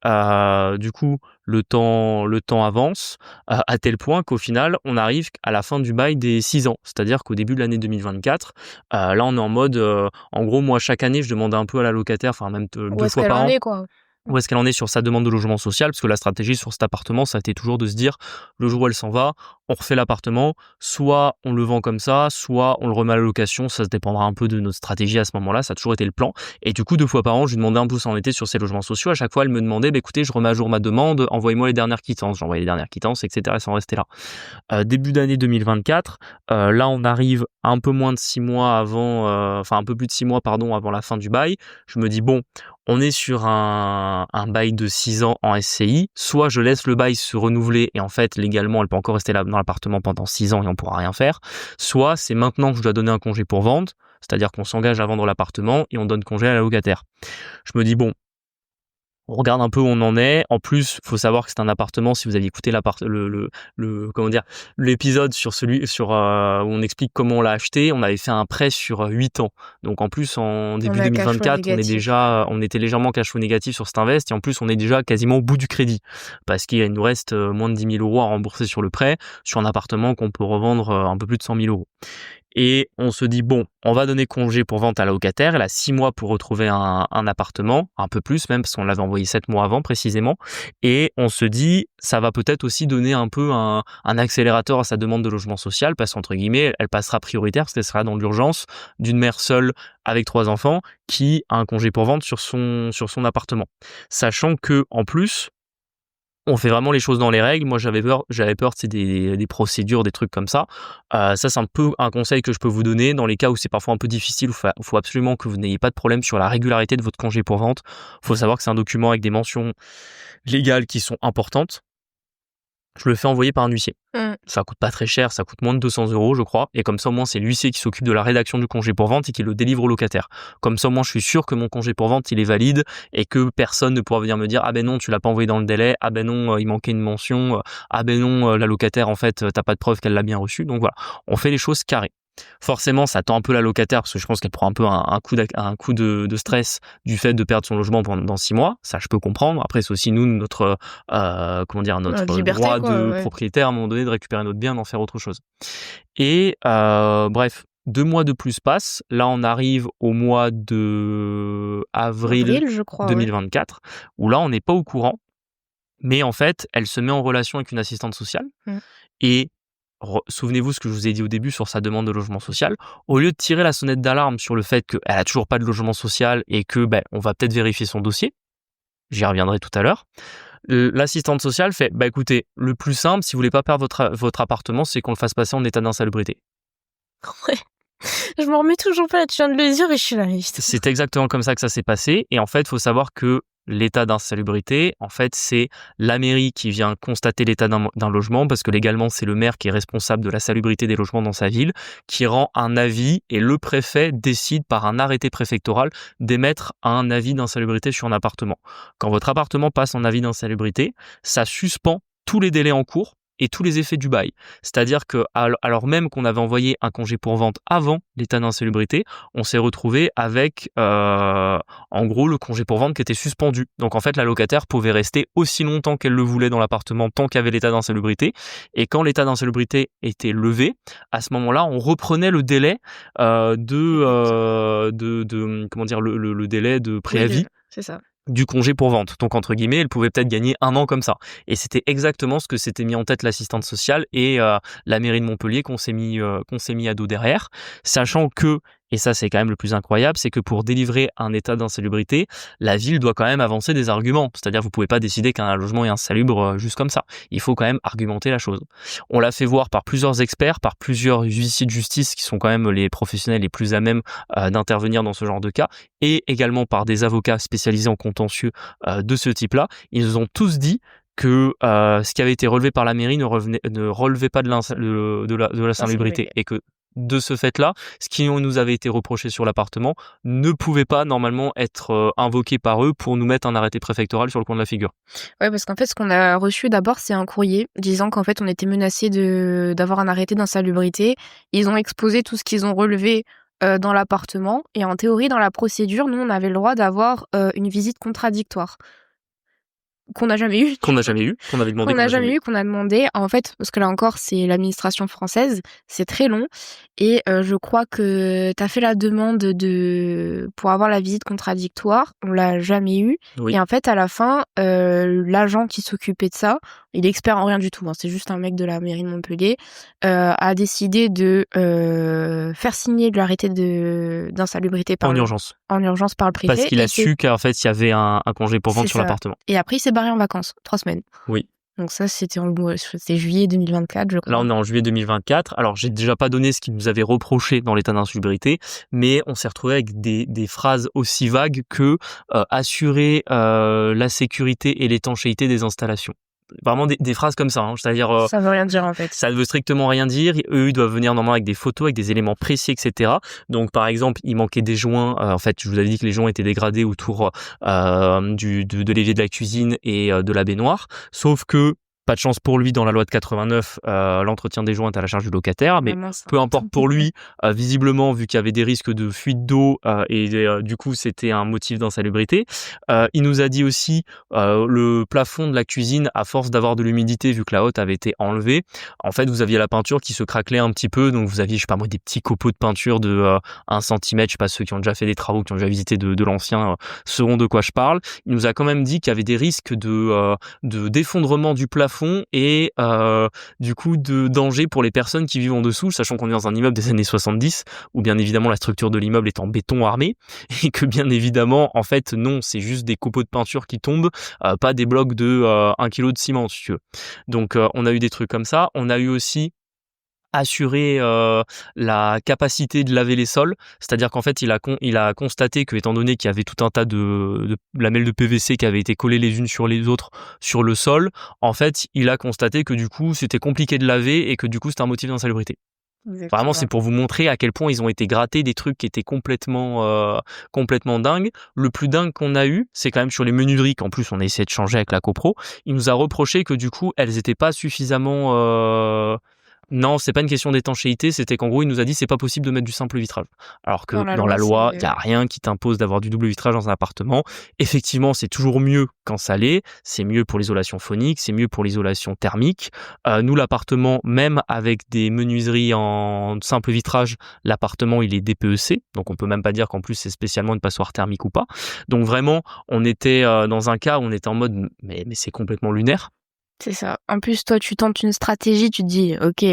du coup, le temps avance à tel point qu'au final, on arrive à la fin du bail des 6 ans. C'est-à-dire qu'au début de l'année 2024, là, on est en mode, en gros, moi, chaque année, je demandais un peu à la locataire, enfin même Où 2 est-ce fois qu'elle par en an, est, quoi? où est-ce qu'elle en est sur sa demande de logement social, parce que la stratégie sur cet appartement, ça a été toujours de se dire, le jour où elle s'en va, on refait l'appartement, soit on le vend comme ça, soit on le remet à la location, ça se dépendra un peu de notre stratégie à ce moment-là, ça a toujours été le plan. Et du coup, 2 fois par an, je lui demandais un peu où ça en était sur ses logements sociaux. À chaque fois, elle me demandait, écoutez, je remets à jour ma demande, envoyez-moi les dernières quittances. J'envoyais les dernières quittances, etc. sans rester là. Début d'année 2024, là, on arrive un peu moins de 6 mois avant, enfin un peu plus de 6 mois, pardon, avant la fin du bail. Je me dis, bon, on est sur un bail de 6 ans en SCI, soit je laisse le bail se renouveler et en fait, légalement, elle peut encore rester là dans l'appartement pendant 6 ans et on pourra rien faire, soit c'est maintenant que je dois donner un congé pour vente, c'est-à-dire qu'on s'engage à vendre l'appartement et on donne congé à la locataire. Je me dis, bon, on regarde un peu où on en est. En plus, faut savoir que c'est un appartement. Si vous aviez écouté comment dire, l'épisode où on explique comment on l'a acheté, on avait fait un prêt sur 8 ans. Donc en plus, en On début a cash flow 2024, négatif. on était légèrement cash flow négatif sur cet invest et en plus, on est déjà quasiment au bout du crédit parce qu'il nous reste moins de 10 000 euros à rembourser sur le prêt sur un appartement qu'on peut revendre un peu plus de 100 000 euros. Et on se dit, bon, on va donner congé pour vente à la locataire. Elle a 6 mois pour retrouver un appartement, un peu plus même, parce qu'on l'avait envoyé 7 mois avant précisément. Et on se dit, ça va peut-être aussi donner un peu un accélérateur à sa demande de logement social, parce qu'entre guillemets, elle passera prioritaire, parce qu'elle sera dans l'urgence d'une mère seule avec 3 enfants qui a un congé pour vente sur son appartement. Sachant que, en plus, on fait vraiment les choses dans les règles. Moi, j'avais peur, c'est des procédures, des trucs comme ça. Ça, c'est un peu un conseil que je peux vous donner dans les cas où c'est parfois un peu difficile, où faut absolument que vous n'ayez pas de problème sur la régularité de votre congé pour vente. Faut savoir que c'est un document avec des mentions légales qui sont importantes. Je le fais envoyer par un huissier. Mmh. Ça coûte pas très cher, ça coûte moins de 200 euros, je crois. Et comme ça, au moins, c'est l'huissier qui s'occupe de la rédaction du congé pour vente et qui le délivre au locataire. Comme ça, au moins, je suis sûr que mon congé pour vente, il est valide et que personne ne pourra venir me dire, ah ben non, tu l'as pas envoyé dans le délai, ah ben non, il manquait une mention, ah ben non, la locataire, en fait, t'as pas de preuve qu'elle l'a bien reçu. Donc voilà, on fait les choses carrées. Forcément, ça tend un peu la locataire parce que je pense qu'elle prend un peu un coup de stress du fait de perdre son logement pendant 6 mois. Ça, je peux comprendre. Après, c'est aussi nous, notre Notre notre liberté, droit quoi, de ouais. propriétaire à un moment donné de récupérer notre bien, d'en faire autre chose. Et bref, 2 mois de plus passent. Là, on arrive au mois de avril Avril, je crois, ouais. 2024 où là, on n'est pas au courant, mais en fait, elle se met en relation avec une assistante sociale Mmh. et souvenez-vous ce que je vous ai dit au début sur sa demande de logement social. Au lieu de tirer la sonnette d'alarme sur le fait qu'elle a toujours pas de logement social et que on va peut-être vérifier son dossier, j'y reviendrai tout à l'heure. L'assistante sociale fait, écoutez, le plus simple, si vous voulez pas perdre votre appartement, c'est qu'on le fasse passer en état d'insalubrité. Ouais. Je m'en remets toujours pas, là, tu viens de le dire et je suis là, mais putain. C'est exactement comme ça que ça s'est passé. Et en fait, il faut savoir que l'état d'insalubrité, en fait, c'est la mairie qui vient constater l'état d'un logement, parce que légalement, c'est le maire qui est responsable de la salubrité des logements dans sa ville, qui rend un avis et le préfet décide par un arrêté préfectoral d'émettre un avis d'insalubrité sur un appartement. Quand votre appartement passe en avis d'insalubrité, ça suspend tous les délais en cours et tous les effets du bail. C'est-à-dire que, alors même qu'on avait envoyé un congé pour vente avant l'état d'insalubrité, on s'est retrouvé avec, en gros, le congé pour vente qui était suspendu. Donc en fait, la locataire pouvait rester aussi longtemps qu'elle le voulait dans l'appartement tant qu'il y avait l'état d'insalubrité. Et quand l'état d'insalubrité était levé, à ce moment-là, on reprenait le délai comment dire, le délai de Oui, préavis c'est ça. du congé pour vente. Donc, entre guillemets, elle pouvait peut-être gagner 1 an comme ça. Et c'était exactement ce que s'était mis en tête l'assistante sociale et la mairie de Montpellier qu'on s'est mis à dos derrière, sachant que, et ça c'est quand même le plus incroyable, c'est que pour délivrer un état d'insalubrité, la ville doit quand même avancer des arguments. C'est-à-dire, vous pouvez pas décider qu'un logement est insalubre juste comme ça. Il faut quand même argumenter la chose. On l'a fait voir par plusieurs experts, par plusieurs huissiers de justice qui sont quand même les professionnels les plus à même d'intervenir dans ce genre de cas, et également par des avocats spécialisés en contentieux de ce type-là. Ils nous ont tous dit que ce qui avait été relevé par la mairie ne relevait pas de la salubrité, et que de ce fait-là, ce qui nous avait été reproché sur l'appartement ne pouvait pas normalement être invoqué par eux pour nous mettre un arrêté préfectoral sur le coin de la figure. Ouais, parce qu'en fait, ce qu'on a reçu d'abord, c'est un courrier disant qu'en fait, on était menacé d'avoir un arrêté d'insalubrité. Ils ont exposé tout ce qu'ils ont relevé dans l'appartement. Et en théorie, dans la procédure, nous, on avait le droit d'avoir une visite contradictoire. Qu'on n'a jamais eu. Qu'on n'a jamais eu, qu'on avait demandé. Qu'on n'a jamais eu, qu'on a demandé. En fait, parce que là encore, c'est l'administration française, c'est très long. Et je crois que tu as fait la demande pour avoir la visite contradictoire. On l'a jamais eu. Oui. Et en fait, à la fin, l'agent qui s'occupait de ça, il est expert en rien du tout, hein, c'est juste un mec de la mairie de Montpellier, a décidé de faire signer de l'arrêté d'insalubrité en urgence par le préfet. Parce qu'il a su qu'en fait, il y avait un congé pour vente sur l'appartement. Et après, il s'est barré en vacances, 3 semaines. Oui. Donc ça, c'était juillet 2024, je crois. Là, on est en juillet 2024. Alors, j'ai déjà pas donné ce qu'ils nous avaient reproché dans l'état d'insalubrité, mais on s'est retrouvé avec des phrases aussi vagues que assurer la sécurité et l'étanchéité des installations. Vraiment des phrases comme ça, hein. C'est-à-dire ça veut rien dire en fait. Ça ne veut strictement rien dire. Eux, ils doivent venir normalement avec des photos, avec des éléments précis, etc. Donc, par exemple, il manquait des joints. En fait, je vous avais dit que les joints étaient dégradés autour de l'évier de la cuisine et de la baignoire. Sauf que pas de chance pour lui, dans la loi de 89, l'entretien des joints est à la charge du locataire, mais peu importe pour lui, visiblement, vu qu'il y avait des risques de fuite d'eau et du coup, c'était un motif d'insalubrité. Il nous a dit aussi le plafond de la cuisine, à force d'avoir de l'humidité, vu que la hotte avait été enlevée, en fait, vous aviez la peinture qui se craquelait un petit peu, donc vous aviez, je sais pas moi, des petits copeaux de peinture de 1 centimètre, je sais pas, ceux qui ont déjà fait des travaux, qui ont déjà visité de l'ancien, sauront de quoi je parle. Il nous a quand même dit qu'il y avait des risques de d'effondrement du plafond et du coup de danger pour les personnes qui vivent en dessous, sachant qu'on est dans un immeuble des années 70 où bien évidemment la structure de l'immeuble est en béton armé et que bien évidemment en fait non, c'est juste des copeaux de peinture qui tombent, pas des blocs de 1 kilo de ciment si tu veux. Donc on a eu des trucs comme ça. On a eu aussi assurer la capacité de laver les sols, c'est-à-dire qu'en fait il a constaté que, étant donné qu'il y avait tout un tas de lamelles de PVC qui avaient été collées les unes sur les autres sur le sol, en fait il a constaté que du coup c'était compliqué de laver et que du coup c'était un motif d'insalubrité. Exactement. Vraiment, c'est pour vous montrer à quel point ils ont été grattés des trucs qui étaient complètement dingues. Le plus dingue qu'on a eu, c'est quand même sur les menuiseries, qu'en plus on a essayé de changer avec la copro. Il nous a reproché que du coup elles étaient pas suffisamment non, c'est pas une question d'étanchéité, c'était qu'en gros, il nous a dit c'est pas possible de mettre du simple vitrage. Alors que dans la loi, il y a rien qui t'impose d'avoir du double vitrage dans un appartement. Effectivement, c'est toujours mieux quand ça l'est, c'est mieux pour l'isolation phonique, c'est mieux pour l'isolation thermique. Nous, l'appartement, même avec des menuiseries en simple vitrage, l'appartement, il est DPEC, donc on peut même pas dire qu'en plus c'est spécialement une passoire thermique ou pas. Donc vraiment, on était dans un cas où on était en mode mais c'est complètement lunaire. C'est ça. En plus, toi, tu tentes une stratégie, tu te dis, ok,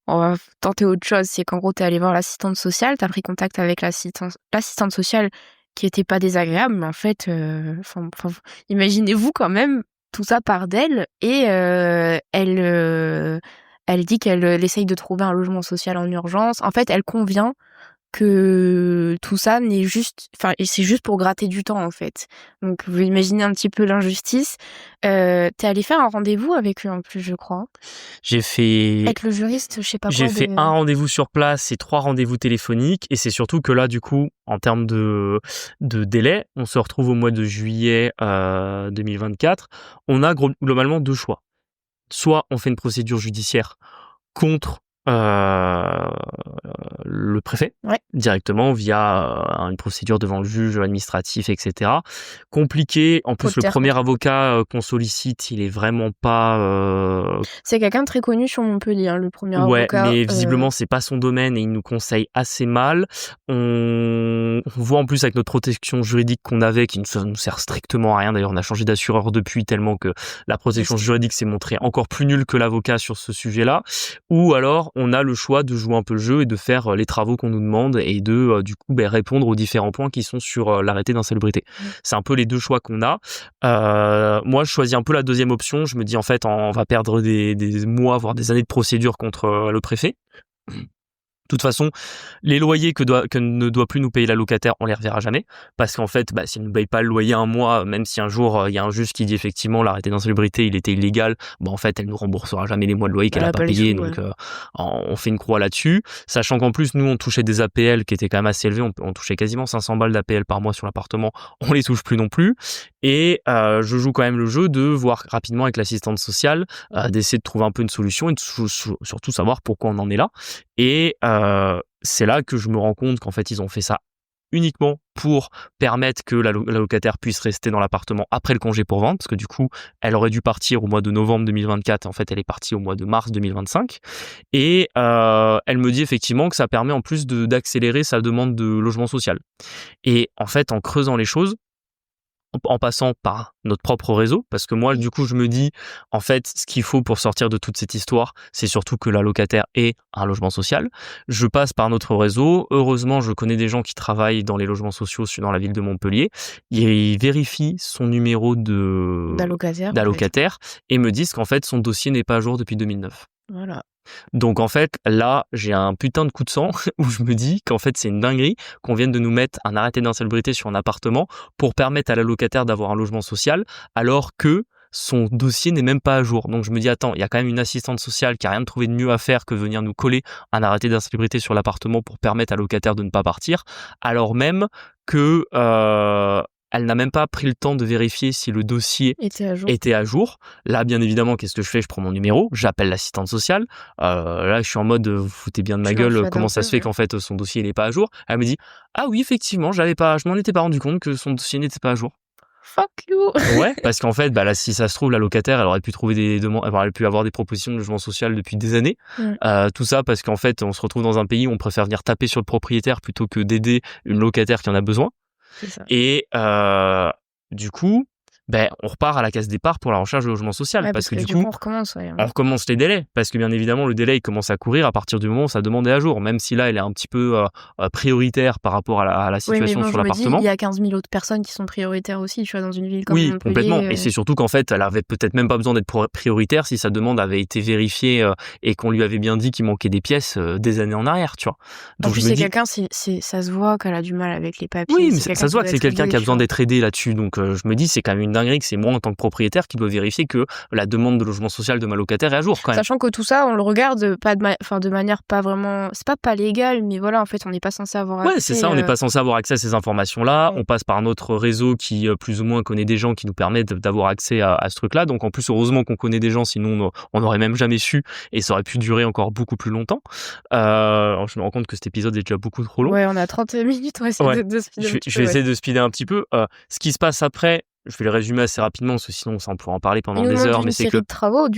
on va tenter autre chose. C'est qu'en gros, t'es allé voir l'assistante sociale, t'as pris contact avec l'assistante sociale qui était pas désagréable, mais en fait, imaginez-vous quand même, tout ça part d'elle, et elle dit qu'elle essaye de trouver un logement social en urgence. En fait, elle convient que tout ça c'est juste pour gratter du temps en fait. Donc vous imaginez un petit peu l'injustice. T'es allé faire un rendez-vous avec eux en plus, je crois. J'ai fait avec le juriste, je sais pas quoi. J'ai fait un rendez-vous sur place et 3 rendez-vous téléphoniques, et c'est surtout que là du coup en termes de délai, on se retrouve au mois de juillet 2024. On a globalement 2 choix. Soit on fait une procédure judiciaire contre le préfet, directement via une procédure devant le juge administratif, etc. Compliqué. En plus, le premier avocat qu'on sollicite, il est vraiment pas... C'est quelqu'un de très connu sur Montpellier, hein, le premier avocat. Ouais, mais visiblement, c'est pas son domaine et il nous conseille assez mal. On voit en plus avec notre protection juridique qu'on avait, qui ne nous sert strictement à rien. D'ailleurs, on a changé d'assureur depuis, tellement que la protection juridique s'est montrée encore plus nulle que l'avocat sur ce sujet-là. Ou alors, on a le choix de jouer un peu le jeu et de faire les travaux qu'on nous demande et de du coup répondre aux différents points qui sont sur l'arrêté d'insalubrité. C'est un peu les 2 choix qu'on a. Moi, je choisis un peu la deuxième option. Je me dis en fait, on va perdre des mois, voire des années de procédure contre le préfet. De toute façon, les loyers que ne doit plus nous payer la locataire, on les reverra jamais. Parce qu'en fait, s'il ne paye pas le loyer un mois, même si un jour, il y a un juge qui dit effectivement l'arrêté d'insalubrité, il était illégal, en fait, elle nous remboursera jamais les mois de loyer qu'elle Elle a a pas pas les payé. sous, ouais. Donc, on fait une croix là-dessus. Sachant qu'en plus, nous, on touchait des APL qui étaient quand même assez élevés. On touchait quasiment 500 balles d'APL par mois sur l'appartement. On les touche plus non plus. Et je joue quand même le jeu de voir rapidement avec l'assistante sociale, d'essayer de trouver un peu une solution et de surtout savoir pourquoi on en est là. Et c'est là que je me rends compte qu'en fait, ils ont fait ça uniquement pour permettre que la locataire puisse rester dans l'appartement après le congé pour vente, parce que du coup, elle aurait dû partir au mois de novembre 2024. En fait, elle est partie au mois de mars 2025. Et elle me dit effectivement que ça permet en plus d'accélérer sa demande de logement social. Et en fait, en creusant les choses, en passant par notre propre réseau, parce que moi, du coup, je me dis, en fait, ce qu'il faut pour sortir de toute cette histoire, c'est surtout que la locataire ait un logement social. Je passe par notre réseau. Heureusement, je connais des gens qui travaillent dans les logements sociaux dans la ville de Montpellier. Ils vérifient son numéro d'allocataire et me disent qu'en fait, son dossier n'est pas à jour depuis 2009. Voilà. Donc en fait, là, j'ai un putain de coup de sang où je me dis qu'en fait, c'est une dinguerie qu'on vienne de nous mettre un arrêté d'insalubrité sur un appartement pour permettre à la locataire d'avoir un logement social alors que son dossier n'est même pas à jour. Donc je me dis, attends, il y a quand même une assistante sociale qui a rien trouvé de mieux à faire que venir nous coller un arrêté d'insalubrité sur l'appartement pour permettre à la locataire de ne pas partir, alors même que elle n'a même pas pris le temps de vérifier si le dossier était à jour. Là, bien évidemment, qu'est-ce que je fais? Je prends mon numéro, j'appelle l'assistante sociale. Là, je suis en mode, vous foutez bien de ma gueule, comment ça se fait qu'en fait, son dossier n'est pas à jour? Elle me dit, ah oui, effectivement, je m'en étais pas rendu compte que son dossier n'était pas à jour. Fuck you. Ouais, parce qu'en fait, là, si ça se trouve, la locataire, elle aurait pu trouver des demandes, elle aurait pu avoir des propositions de logement social depuis des années. Tout ça parce qu'en fait, on se retrouve dans un pays où on préfère venir taper sur le propriétaire plutôt que d'aider une locataire qui en a besoin. C'est ça. Et du coup, on repart à la case départ pour la recherche de logement social. Ouais, parce que du coup, on recommence. Ouais. On recommence les délais. Parce que bien évidemment, le délai il commence à courir à partir du moment où sa demande est à jour. Même si là, elle est un petit peu prioritaire par rapport à la situation sur l'appartement. Il y a 15 000 autres personnes qui sont prioritaires aussi, tu vois, dans une ville comme Oui, Montpellier. complètement. Et c'est surtout qu'en fait, elle avait peut-être même pas besoin d'être prioritaire si sa demande avait été vérifiée et qu'on lui avait bien dit qu'il manquait des pièces des années en arrière, tu vois. Donc en plus, ça se voit qu'elle a du mal avec les papiers. Oui, mais ça se voit que c'est quelqu'un qui a besoin d'être aidé là-dessus. Donc, je me dis, c'est quand même une dinguerie que c'est moi, en tant que propriétaire, qui doit vérifier que la demande de logement social de ma locataire est à jour, quand même. Sachant que tout ça, on le regarde de manière pas vraiment... C'est pas légale, mais voilà, en fait, on n'est pas censé avoir accès... Ouais, c'est ça, on n'est pas censé avoir accès à ces informations-là. On passe par notre réseau qui, plus ou moins, connaît des gens qui nous permettent d'avoir accès à ce truc-là. Donc, en plus, heureusement qu'on connaît des gens, sinon on n'aurait même jamais su et ça aurait pu durer encore beaucoup plus longtemps. Alors, je me rends compte que cet épisode est déjà beaucoup trop long. Ouais, on a 30 minutes, on va essayer de speeder un petit peu. Je vais essayer de speeder un petit peu. Ce qui se passe après, je vais le résumer assez rapidement, parce que sinon, on pourra en parler pendant des heures. Mais c'est que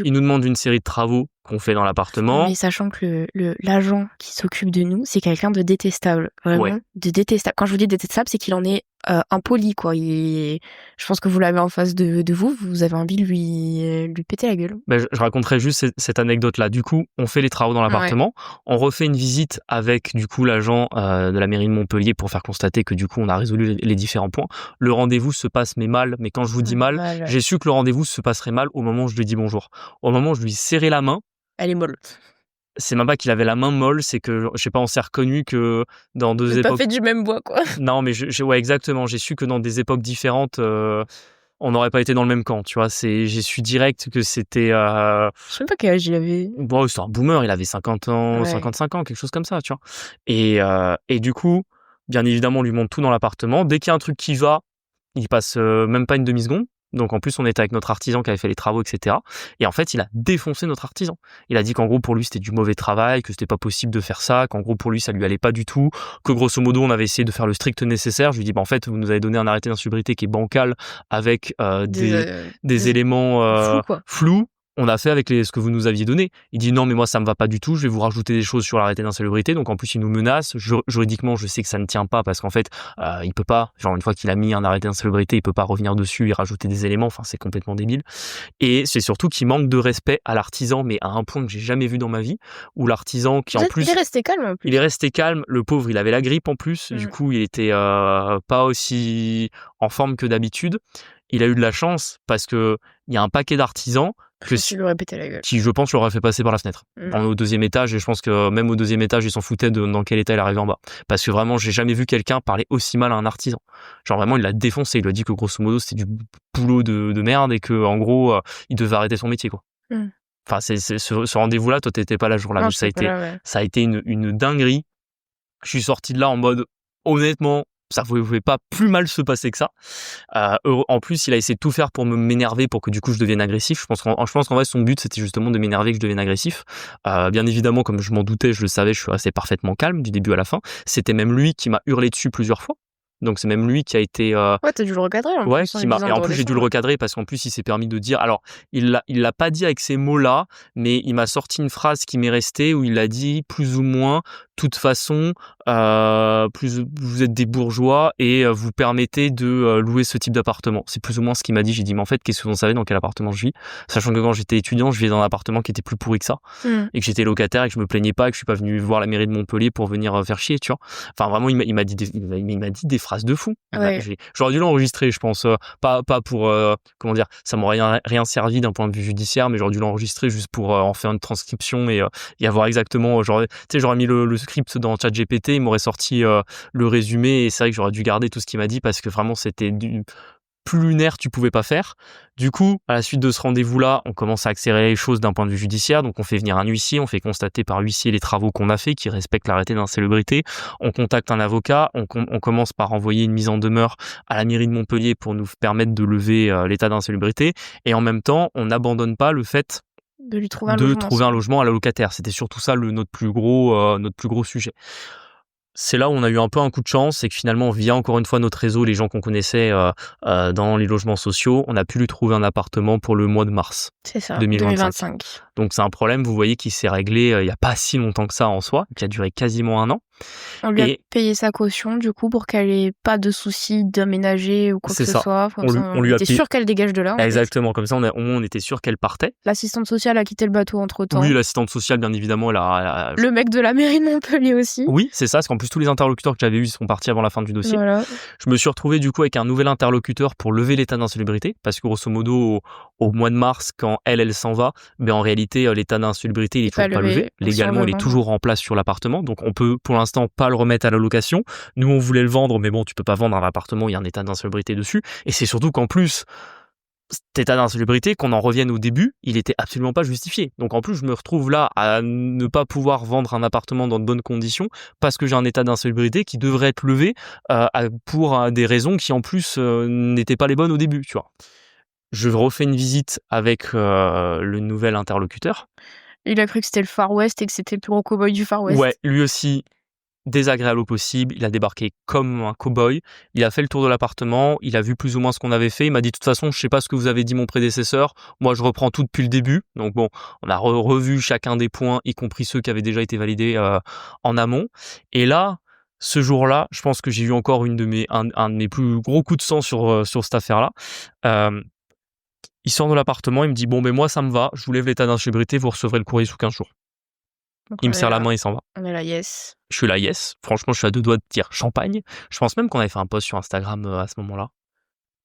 il nous demande une série de travaux qu'on fait dans l'appartement. Mais sachant que l'agent qui s'occupe de nous, c'est quelqu'un de détestable. Vraiment, de détestable. Quand je vous dis détestable, c'est qu'il en est impoli, quoi. Je pense que vous l'avez en face de vous, vous avez envie de lui péter la gueule. Je raconterai juste cette anecdote-là. Du coup, on fait les travaux dans l'appartement. On refait une visite avec, du coup, l'agent de la mairie de Montpellier pour faire constater que, du coup, on a résolu les différents points. Le rendez-vous se passe, mais mal. Mais quand je vous dis mal, j'ai su que le rendez-vous se passerait mal au moment où je lui dis bonjour. Au moment où je lui serrais la main, elle est molle. C'est même pas qu'il avait la main molle, c'est que, je sais pas, on s'est reconnu que dans deux époques... pas fait du même bois, quoi. Non, mais ouais, exactement. J'ai su que dans des époques différentes, on n'aurait pas été dans le même camp, tu vois. J'ai su direct que c'était... Je sais même pas quel âge il avait. Bon, c'est un boomer, il avait 50 ans, 55 ans, quelque chose comme ça, tu vois. Et du coup, bien évidemment, on lui montre tout dans l'appartement. Dès qu'il y a un truc qui va, il passe même pas une demi-seconde. Donc en plus, on était avec notre artisan qui avait fait les travaux, etc. Et en fait, il a défoncé notre artisan. Il a dit qu'en gros, pour lui, c'était du mauvais travail, que c'était pas possible de faire ça, qu'en gros, pour lui, ça lui allait pas du tout, que grosso modo, on avait essayé de faire le strict nécessaire. Je lui dis, en fait, vous nous avez donné un arrêté d'insalubrité qui est bancal avec des éléments flous. On a fait avec ce que vous nous aviez donné. Il dit non, mais moi ça me va pas du tout, je vais vous rajouter des choses sur l'arrêté d'insalubrité. Donc en plus il nous menace. Juridiquement, je sais que ça ne tient pas parce qu'en fait il peut pas, genre une fois qu'il a mis un arrêté d'insalubrité, il peut pas revenir dessus et rajouter des éléments. Enfin, c'est complètement débile. Et c'est surtout qu'il manque de respect à l'artisan, mais à un point que j'ai jamais vu dans ma vie, où l'artisan qui en plus... Il est resté calme en plus. Il est resté calme. Le pauvre, il avait la grippe en plus. Du coup, il était pas aussi en forme que d'habitude. Il a eu de la chance parce que il y a un paquet d'artisans Je pense qu'il lui aurait pété la gueule. Qui, je pense, l'aurait fait passer par la fenêtre. Au 2e étage, et je pense que même au 2e étage, ils s'en foutaient dans quel état il arrivait en bas. Parce que vraiment, j'ai jamais vu quelqu'un parler aussi mal à un artisan. Genre vraiment, il l'a défoncé. Il lui a dit que grosso modo, c'était du boulot de merde et que, en gros, il devait arrêter son métier, quoi. Enfin, ce rendez-vous-là, toi, t'étais pas là jour-là. Non, Mais ça a été une dinguerie. Je suis sorti de là en mode, honnêtement, ça pouvait pas plus mal se passer que ça. En plus, il a essayé de tout faire pour m'énerver, pour que du coup je devienne agressif. Je pense qu'en vrai, son but, c'était justement de m'énerver, que je devienne agressif. Bien évidemment, comme je m'en doutais, je le savais, je suis resté parfaitement calme du début à la fin. C'était même lui qui m'a hurlé dessus plusieurs fois. Donc c'est même lui qui a été ouais, t'as dû le recadrer en ouais, plus, et en plus j'ai dû le recadrer parce qu'en plus il s'est permis de dire, alors il l'a pas dit avec ces mots-là, mais il m'a sorti une phrase qui m'est restée où il a dit plus ou moins, toute façon, plus vous êtes des bourgeois et vous permettez de louer ce type d'appartement. C'est plus ou moins ce qu'il m'a dit. J'ai dit mais en fait qu'est-ce que vous en savez dans quel appartement je vis, sachant que quand j'étais étudiant je vivais dans un appartement qui était plus pourri que ça et que j'étais locataire et que je me plaignais pas et que je suis pas venu voir la mairie de Montpellier pour venir faire chier, tu vois. Enfin vraiment il m'a dit des phrases de fou. Ouais. J'aurais dû l'enregistrer, je pense, pas pour comment dire, ça m'aurait rien servi d'un point de vue judiciaire, mais j'aurais dû l'enregistrer juste pour en faire une transcription et avoir exactement, genre, tu sais, j'aurais mis le script dans ChatGPT, il m'aurait sorti le résumé et c'est vrai que j'aurais dû garder tout ce qu'il m'a dit parce que vraiment c'était plus lunaire tu pouvais pas faire. Du coup, à la suite de ce rendez-vous-là, on commence à accélérer les choses d'un point de vue judiciaire. Donc, on fait venir un huissier, on fait constater par huissier les travaux qu'on a fait, qui respectent l'arrêté d'insalubrité. On contacte un avocat, on commence par envoyer une mise en demeure à la mairie de Montpellier pour nous permettre de lever l'état d'insalubrité. Et en même temps, on n'abandonne pas le fait de lui trouver un logement à la locataire. C'était surtout ça notre plus gros sujet. C'est là où on a eu un peu un coup de chance, c'est que finalement, via encore une fois notre réseau, les gens qu'on connaissait dans les logements sociaux, on a pu lui trouver un appartement pour le mois de mars. C'est ça, 2025. Donc c'est un problème, vous voyez, qui s'est réglé il n'y a pas si longtemps que ça en soi, qui a duré quasiment 1 an. On lui a payé sa caution, du coup, pour qu'elle ait pas de soucis d'aménager ou quoi que ce soit. On était sûr qu'elle dégage de là. Exactement, comme ça, au moins, on était sûr qu'elle partait. L'assistante sociale a quitté le bateau entre-temps. Oui, l'assistante sociale, bien évidemment, le mec de la mairie de Montpellier aussi. Oui, c'est ça, parce qu'en plus, tous les interlocuteurs que j'avais eus, ils sont partis avant la fin du dossier. Voilà. Je me suis retrouvé, du coup, avec un nouvel interlocuteur pour lever l'état d'insalubrité, parce que, grosso modo, au mois de mars, quand elle s'en va, ben, en réalité, l'état d'insalubrité, il est toujours pas levé. Légalement, il est toujours en place sur l'appartement, donc on peut, pour l'instant, pas le remettre à la location. Nous, on voulait le vendre, mais bon, tu peux pas vendre un appartement où il y a un état d'insalubrité dessus. Et c'est surtout qu'en plus, cet état d'insalubrité, qu'on en revienne au début, il était absolument pas justifié. Donc en plus, je me retrouve là à ne pas pouvoir vendre un appartement dans de bonnes conditions parce que j'ai un état d'insalubrité qui devrait être levé pour des raisons qui en plus n'étaient pas les bonnes au début, tu vois. Je refais une visite avec le nouvel interlocuteur. Il a cru que c'était le Far West et que c'était le plus gros cow-boy du Far West. Ouais, lui aussi, désagréable au possible. Il a débarqué comme un cow-boy. Il a fait le tour de l'appartement. Il a vu plus ou moins ce qu'on avait fait. Il m'a dit, de toute façon, je sais pas ce que vous avez dit mon prédécesseur. Moi, je reprends tout depuis le début. Donc bon, on a revu chacun des points, y compris ceux qui avaient déjà été validés en amont. Et là, ce jour-là, je pense que j'ai eu encore un de mes plus gros coups de sang sur cette affaire-là. Il sort de l'appartement, il me dit, bon, ben moi, ça me va. Je vous lève l'état d'insalubrité, vous recevrez le courrier sous 15 jours. Donc, il me serre la main, il s'en va. On est là, yes. Je suis là, yes. Franchement, je suis à 2 doigts de dire champagne. Je pense même qu'on avait fait un post sur Instagram à ce moment-là.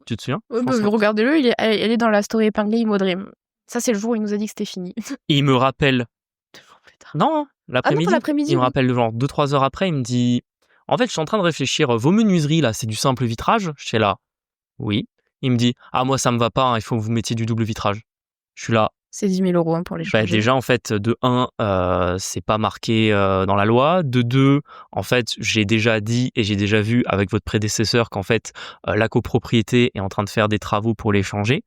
Tu te souviens? Regardez-le, elle est dans la story épinglée Imo Dream. Ça, c'est le jour où il nous a dit que c'était fini. Et il me rappelle... 2 jours plus tard. Non, l'après-midi. Il me rappelle genre 2-3 heures après, il me dit... En fait, je suis en train de réfléchir, vos menuiseries, là, c'est du simple vitrage? Je suis là, oui. Il me dit, ah, moi, ça me va pas, hein, il faut que vous mettiez du double vitrage. Je suis là... C'est 10 000 € pour les changer. Déjà, en fait, de 1, c'est pas marqué dans la loi. De 2, en fait, j'ai déjà dit et j'ai déjà vu avec votre prédécesseur qu'en fait, la copropriété est en train de faire des travaux pour les changer.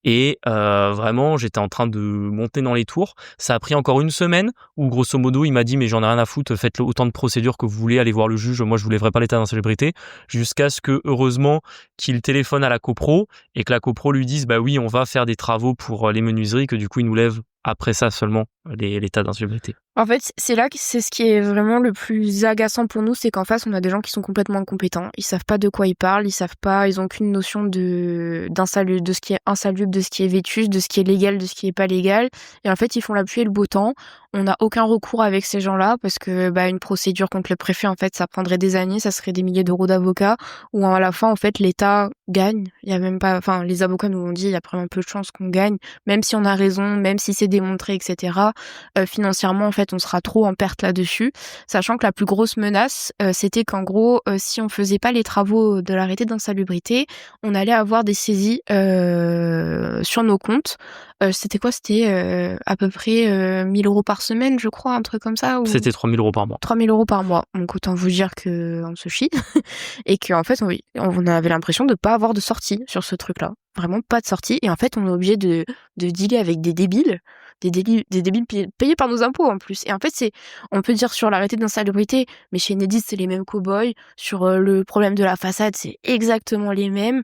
Et vraiment, j'étais en train de monter dans les tours. Ça a pris encore 1 semaine où, grosso modo, il m'a dit, mais j'en ai rien à foutre, faites autant de procédures que vous voulez, allez voir le juge. Moi, je vous lèverai pas l'état d'insalubrité. Jusqu'à ce que, heureusement, qu'il téléphone à la copro et que la copro lui dise, bah oui, on va faire des travaux pour les menuiseries, que du coup, il nous lève après ça seulement l'état d'insalubrité. En fait, c'est là que c'est ce qui est vraiment le plus agaçant pour nous, c'est qu'en face, on a des gens qui sont complètement incompétents. Ils savent pas de quoi ils parlent, ils ont aucune notion de ce qui est insalubre, de ce qui est vétuste, de ce qui est légal, de ce qui est pas légal. Et en fait, ils font la pluie et le beau temps. On n'a aucun recours avec ces gens-là parce que une procédure contre le préfet, en fait, ça prendrait des années, ça serait des milliers d'euros d'avocats. Ou à la fin, en fait, l'État gagne. Il y a même pas, enfin, les avocats nous ont dit, il y a vraiment peu de chances qu'on gagne, même si on a raison, même si c'est démontré, etc. Financièrement, en fait, on sera trop en perte là-dessus, sachant que la plus grosse menace, c'était qu'en gros, si on faisait pas les travaux de l'arrêté d'insalubrité, on allait avoir des saisies sur nos comptes. C'était quoi? C'était à peu près 1 000 € par semaine, je crois, un truc comme ça. Ou... C'était 3 000 € par mois. 3 000 € par mois. Donc autant vous dire qu'on se chie et qu'en fait, on avait l'impression de pas avoir de sortie sur ce truc-là. Vraiment pas de sortie. Et en fait, on est obligé de dealer avec des débiles. Des débiles payés par nos impôts en plus. Et en fait, on peut dire sur l'arrêté d'insalubrité, mais chez Enedis, c'est les mêmes cow-boys. Sur le problème de la façade, c'est exactement les mêmes.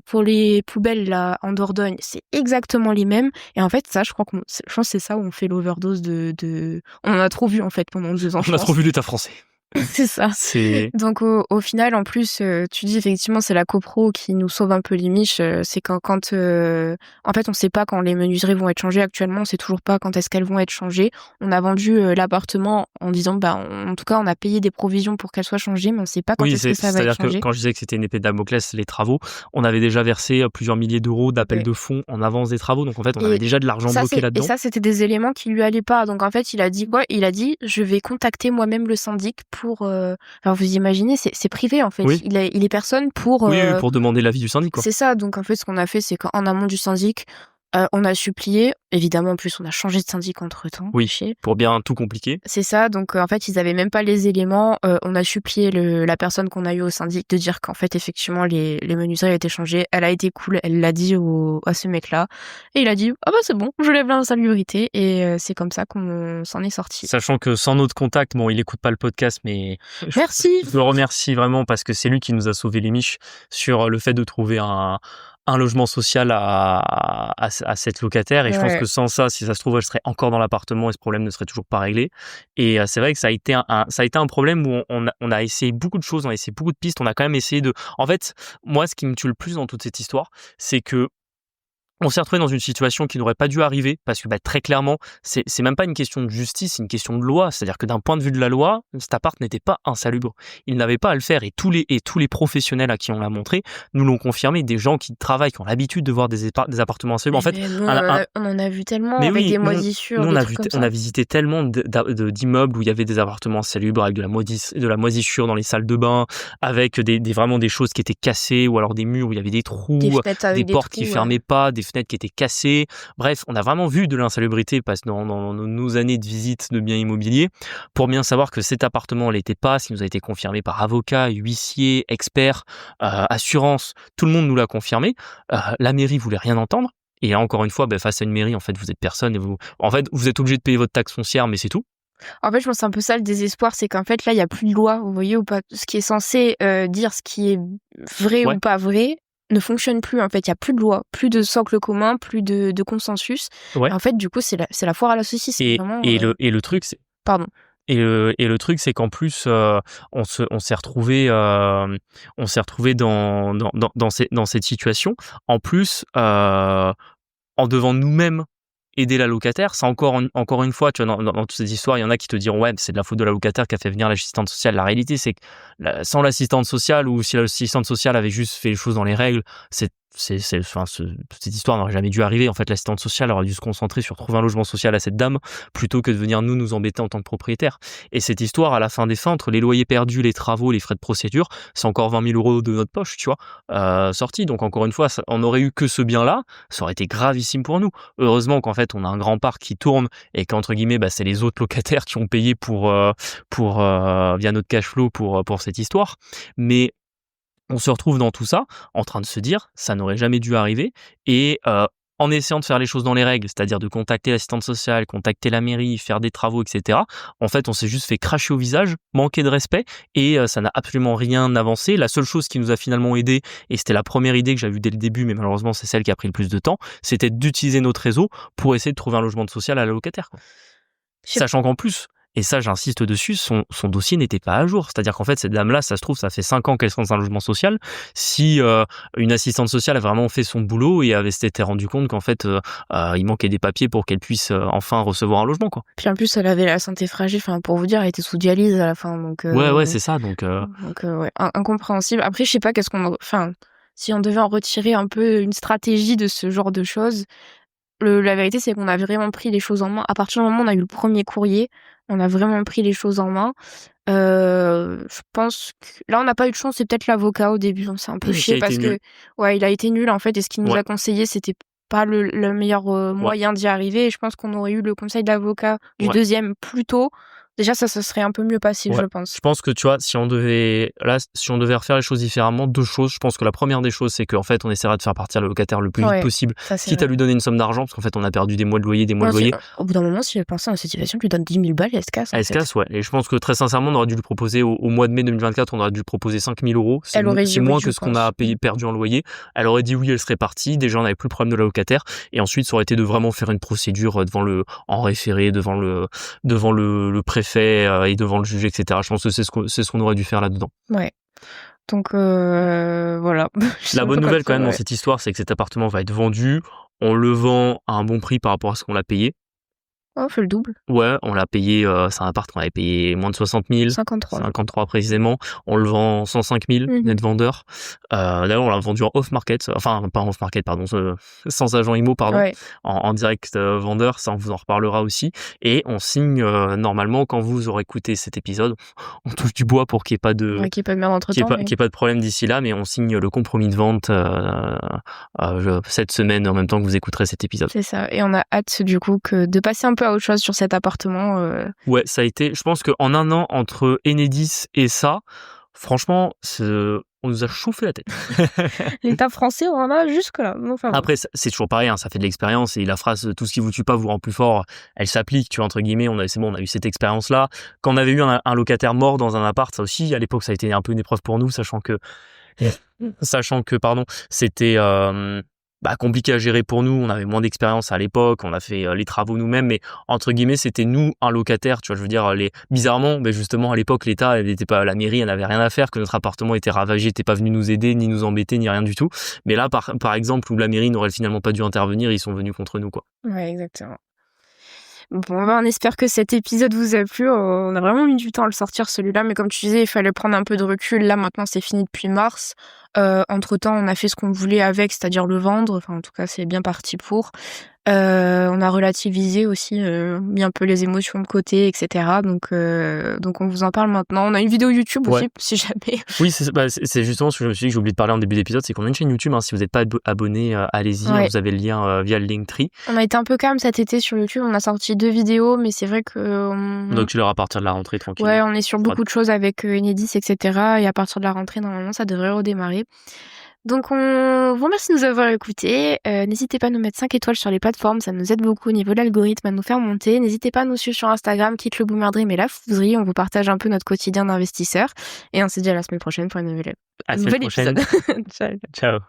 Pour les poubelles là en Dordogne, c'est exactement les mêmes. Et en fait, ça, je pense que c'est ça où on fait l'overdose on en a trop vu en fait pendant 2 ans. On a trop vu l'État français. C'est ça. Donc au final, en plus, tu dis effectivement c'est la copro qui nous sauve un peu les miches. C'est quand en fait on sait pas quand les menuiseries vont être changées. Actuellement, on sait toujours pas quand est-ce qu'elles vont être changées. On a vendu l'appartement en disant en tout cas on a payé des provisions pour qu'elles soient changées, mais on sait pas quand est-ce que ça va être changé. C'est-à-dire que quand je disais que c'était une épée de Damoclès, les travaux, on avait déjà versé plusieurs milliers d'euros d'appels de fonds en avance des travaux. Donc en fait, on avait déjà de l'argent bloqué là-dedans. Et ça, c'était des éléments qui lui allaient pas. Donc en fait, il a dit quoi? Il a dit je vais contacter moi-même le syndic pour alors vous imaginez, c'est privé en fait. Oui. Il est personne pour pour demander l'avis du syndic, quoi. C'est ça. Donc en fait, ce qu'on a fait, c'est qu'en amont du syndic, on a supplié. Évidemment, en plus, on a changé de syndic entre-temps. Oui, pour bien tout compliquer. C'est ça. Donc en fait, ils avaient même pas les éléments. On a supplié la personne qu'on a eu au syndic de dire qu'en fait, effectivement, les menuiseries étaient changées. Elle a été cool. Elle l'a dit à ce mec-là. Et il a dit ah bah c'est bon, je lève l'insalubrité. Et c'est comme ça qu'on s'en est sorti. Sachant que sans notre contact, bon, il écoute pas le podcast, mais merci. Je le remercie vraiment parce que c'est lui qui nous a sauvé les miches sur le fait de trouver un logement social à cette locataire. Et je pense que sans ça, si ça se trouve, elle serait encore dans l'appartement et ce problème ne serait toujours pas réglé. Et c'est vrai que ça a été un problème où on a essayé beaucoup de choses, on a essayé beaucoup de pistes, on a quand même essayé de... En fait, moi, ce qui me tue le plus dans toute cette histoire, c'est que on s'est retrouvé dans une situation qui n'aurait pas dû arriver parce que très clairement, c'est même pas une question de justice, c'est une question de loi. C'est-à-dire que d'un point de vue de la loi, cet appart n'était pas insalubre. Il n'avait pas à le faire et tous les professionnels à qui on l'a montré nous l'ont confirmé. Des gens qui travaillent, qui ont l'habitude de voir des appartements insalubres. En fait, on en a vu tellement avec des moisissures. Nous, on a visité tellement d'immeubles où il y avait des appartements insalubres avec de la moisissure dans les salles de bain, avec vraiment des choses qui étaient cassées ou alors des murs où il y avait des trous, des portes qui fermaient pas, des fenêtres qui étaient cassées. Bref, on a vraiment vu de l'insalubrité dans nos années de visite de biens immobiliers pour bien savoir que cet appartement l'était pas, ce qui nous a été confirmé par avocats, huissiers, experts, assurances. Tout le monde nous l'a confirmé. La mairie voulait rien entendre. Et là, encore une fois, face à une mairie, en fait, vous êtes personne et vous êtes obligé de payer votre taxe foncière, mais c'est tout. En fait, je pense que c'est un peu ça le désespoir, c'est qu'en fait, là, il n'y a plus de loi, vous voyez, ou pas. Ce qui est censé dire ce qui est vrai ou pas vrai ne fonctionne plus. En fait, il n'y a plus de loi, plus de socle commun, plus de consensus. Ouais. En fait, du coup, c'est la foire à la saucisse. Et le truc, c'est... Pardon. Et le truc, c'est qu'en plus, on s'est retrouvé dans cette situation. En plus, en devant nous-mêmes aider la locataire, c'est encore une fois, tu vois, dans toutes ces histoires, il y en a qui te diront ouais, c'est de la faute de la locataire qui a fait venir l'assistante sociale. La réalité, c'est que sans l'assistante sociale ou si l'assistante sociale avait juste fait les choses dans les règles, cette histoire n'aurait jamais dû arriver. En fait, l'assistante sociale aurait dû se concentrer sur trouver un logement social à cette dame plutôt que de venir nous embêter en tant que propriétaire. Et cette histoire, à la fin des fins, entre les loyers perdus, les travaux, les frais de procédure, c'est encore 20 000 € de notre poche, tu vois, sortis. Donc encore une fois, on aurait eu que ce bien-là, ça aurait été gravissime pour nous. Heureusement qu'en fait, on a un grand parc qui tourne et qu'entre guillemets, c'est les autres locataires qui ont payé pour via notre cash flow pour cette histoire. Mais on se retrouve dans tout ça en train de se dire ça n'aurait jamais dû arriver et en essayant de faire les choses dans les règles, c'est-à-dire de contacter l'assistante sociale, contacter la mairie, faire des travaux, etc. En fait, on s'est juste fait cracher au visage, manquer de respect et ça n'a absolument rien avancé. La seule chose qui nous a finalement aidé, et c'était la première idée que j'avais eue dès le début, mais malheureusement c'est celle qui a pris le plus de temps, c'était d'utiliser notre réseau pour essayer de trouver un logement social à la locataire, quoi. Sachant qu'en plus, et ça j'insiste dessus, son dossier n'était pas à jour. C'est-à-dire qu'en fait, cette dame-là, ça se trouve, ça fait 5 ans qu'elle est dans un logement social. Si une assistante sociale a vraiment fait son boulot et s'était rendu compte qu'en fait, il manquait des papiers pour qu'elle puisse enfin recevoir un logement, quoi. Puis en plus, elle avait la santé fragile. Enfin, pour vous dire, elle était sous dialyse à la fin. Donc, Ouais, c'est ça. Donc ouais, incompréhensible. Après, je sais pas si on devait en retirer un peu une stratégie de ce genre de choses. La vérité, c'est qu'on a vraiment pris les choses en main. À partir du moment où on a eu le premier courrier, on a vraiment pris les choses en main. Je pense que là, on n'a pas eu de chance. C'est peut-être l'avocat au début. On s'est un peu chié parce que, ouais, il a été nul en fait. Et ce qu'il nous a conseillé, c'était pas le meilleur moyen d'y arriver. Et je pense qu'on aurait eu le conseil d'avocat du deuxième plus tôt. Déjà, ça serait un peu mieux passé, je pense. Je pense que, tu vois, si on devait refaire les choses différemment, 2 choses. Je pense que la première des choses, c'est qu'en fait, on essaiera de faire partir le locataire le plus vite possible, quitte à lui donner une somme d'argent, parce qu'en fait, on a perdu des mois de loyer, Au bout d'un moment, si elle pense à cette situation, tu lui donnes 10 000 balles et elle se casse. Elle se casse, ouais. Et je pense que très sincèrement, on aurait dû lui proposer, au mois de mai 2024, on aurait dû lui proposer 5 000 €. C'est moins que ce qu'on a perdu en loyer. Elle aurait dit oui, elle serait partie. Déjà, on n'avait plus le problème de la locataire. Et ensuite, ça aurait été de vraiment faire une procédure en référé, devant le préfet et devant le juge, etc. Je pense que c'est ce qu'on aurait dû faire là-dedans. Ouais. Donc voilà. La bonne nouvelle quand même dans cette histoire, c'est que cet appartement va être vendu. On le vend à un bon prix par rapport à ce qu'on l'a payé. Oh, fait le double. Ouais, on l'a payé, c'est un appart qu'on avait payé moins de 60 000. 53 précisément. On le vend 105 000, net vendeur. D'ailleurs, on l'a vendu en off-market, enfin, pas en off-market, pardon, sans agent IMO, pardon, en direct vendeur, ça on vous en reparlera aussi. Et on signe, normalement, quand vous aurez écouté cet épisode, on touche du bois pour qu'il n'y ait pas de... qu'il n'y ait pas de merde entre-temps. Qu'il n'y ait pas de problème d'ici là, mais on signe le compromis de vente cette semaine, en même temps que vous écouterez cet épisode. C'est ça, et on a hâte du coup de passer un peu à autre chose sur cet appartement. Ouais, ça a été, je pense qu'en un an, entre Enedis et ça, franchement, on nous a chauffé la tête. L'état français, on en a jusque-là. Enfin, après, c'est toujours pareil, ça fait de l'expérience, et la phrase « tout ce qui vous tue pas vous rend plus fort », elle s'applique, tu vois, entre guillemets, on a eu cette expérience-là. Quand on avait eu un locataire mort dans un appart, ça aussi, à l'époque, ça a été un peu une épreuve pour nous, sachant que c'était compliqué à gérer pour nous, on avait moins d'expérience à l'époque, on a fait les travaux nous-mêmes, mais entre guillemets c'était nous un locataire, tu vois, je veux dire, bizarrement, justement à l'époque l'État, elle n'était pas, la mairie, elle n'avait rien à faire, que notre appartement était ravagé, n'était pas venu nous aider, ni nous embêter, ni rien du tout, mais là par exemple où la mairie n'aurait finalement pas dû intervenir, ils sont venus contre nous, quoi. Ouais, exactement. Bon, on espère que cet épisode vous a plu. On a vraiment mis du temps à le sortir, celui-là, mais comme tu disais, il fallait prendre un peu de recul. Là, maintenant, c'est fini depuis mars. Entre-temps, on a fait ce qu'on voulait avec, c'est-à-dire le vendre. Enfin, en tout cas, c'est bien parti pour. On a relativisé aussi, mis un peu les émotions de côté, etc. Donc on vous en parle maintenant. On a une vidéo YouTube aussi, si jamais. Oui, c'est justement ce que je me suis dit, que j'ai oublié de parler en début d'épisode, c'est qu'on a une chaîne YouTube. Si vous n'êtes pas abonné, allez-y, vous avez le lien via le Linktree. On a été un peu calme cet été sur YouTube, on a sorti 2 vidéos, mais c'est vrai que... Donc tu leur à partir de la rentrée, tranquille. Ouais, on est sur beaucoup de choses avec Enedis, etc. Et à partir de la rentrée, normalement, ça devrait redémarrer. Donc on vous remercie de nous avoir écoutés. N'hésitez pas à nous mettre 5 étoiles sur les plateformes, ça nous aide beaucoup au niveau de l'algorithme à nous faire monter. N'hésitez pas à nous suivre sur Instagram, quitte le Boomer Dream et la Fouserie. On vous partage un peu notre quotidien d'investisseur. Et on se dit à la semaine prochaine pour une nouvelle épisode. Ciao.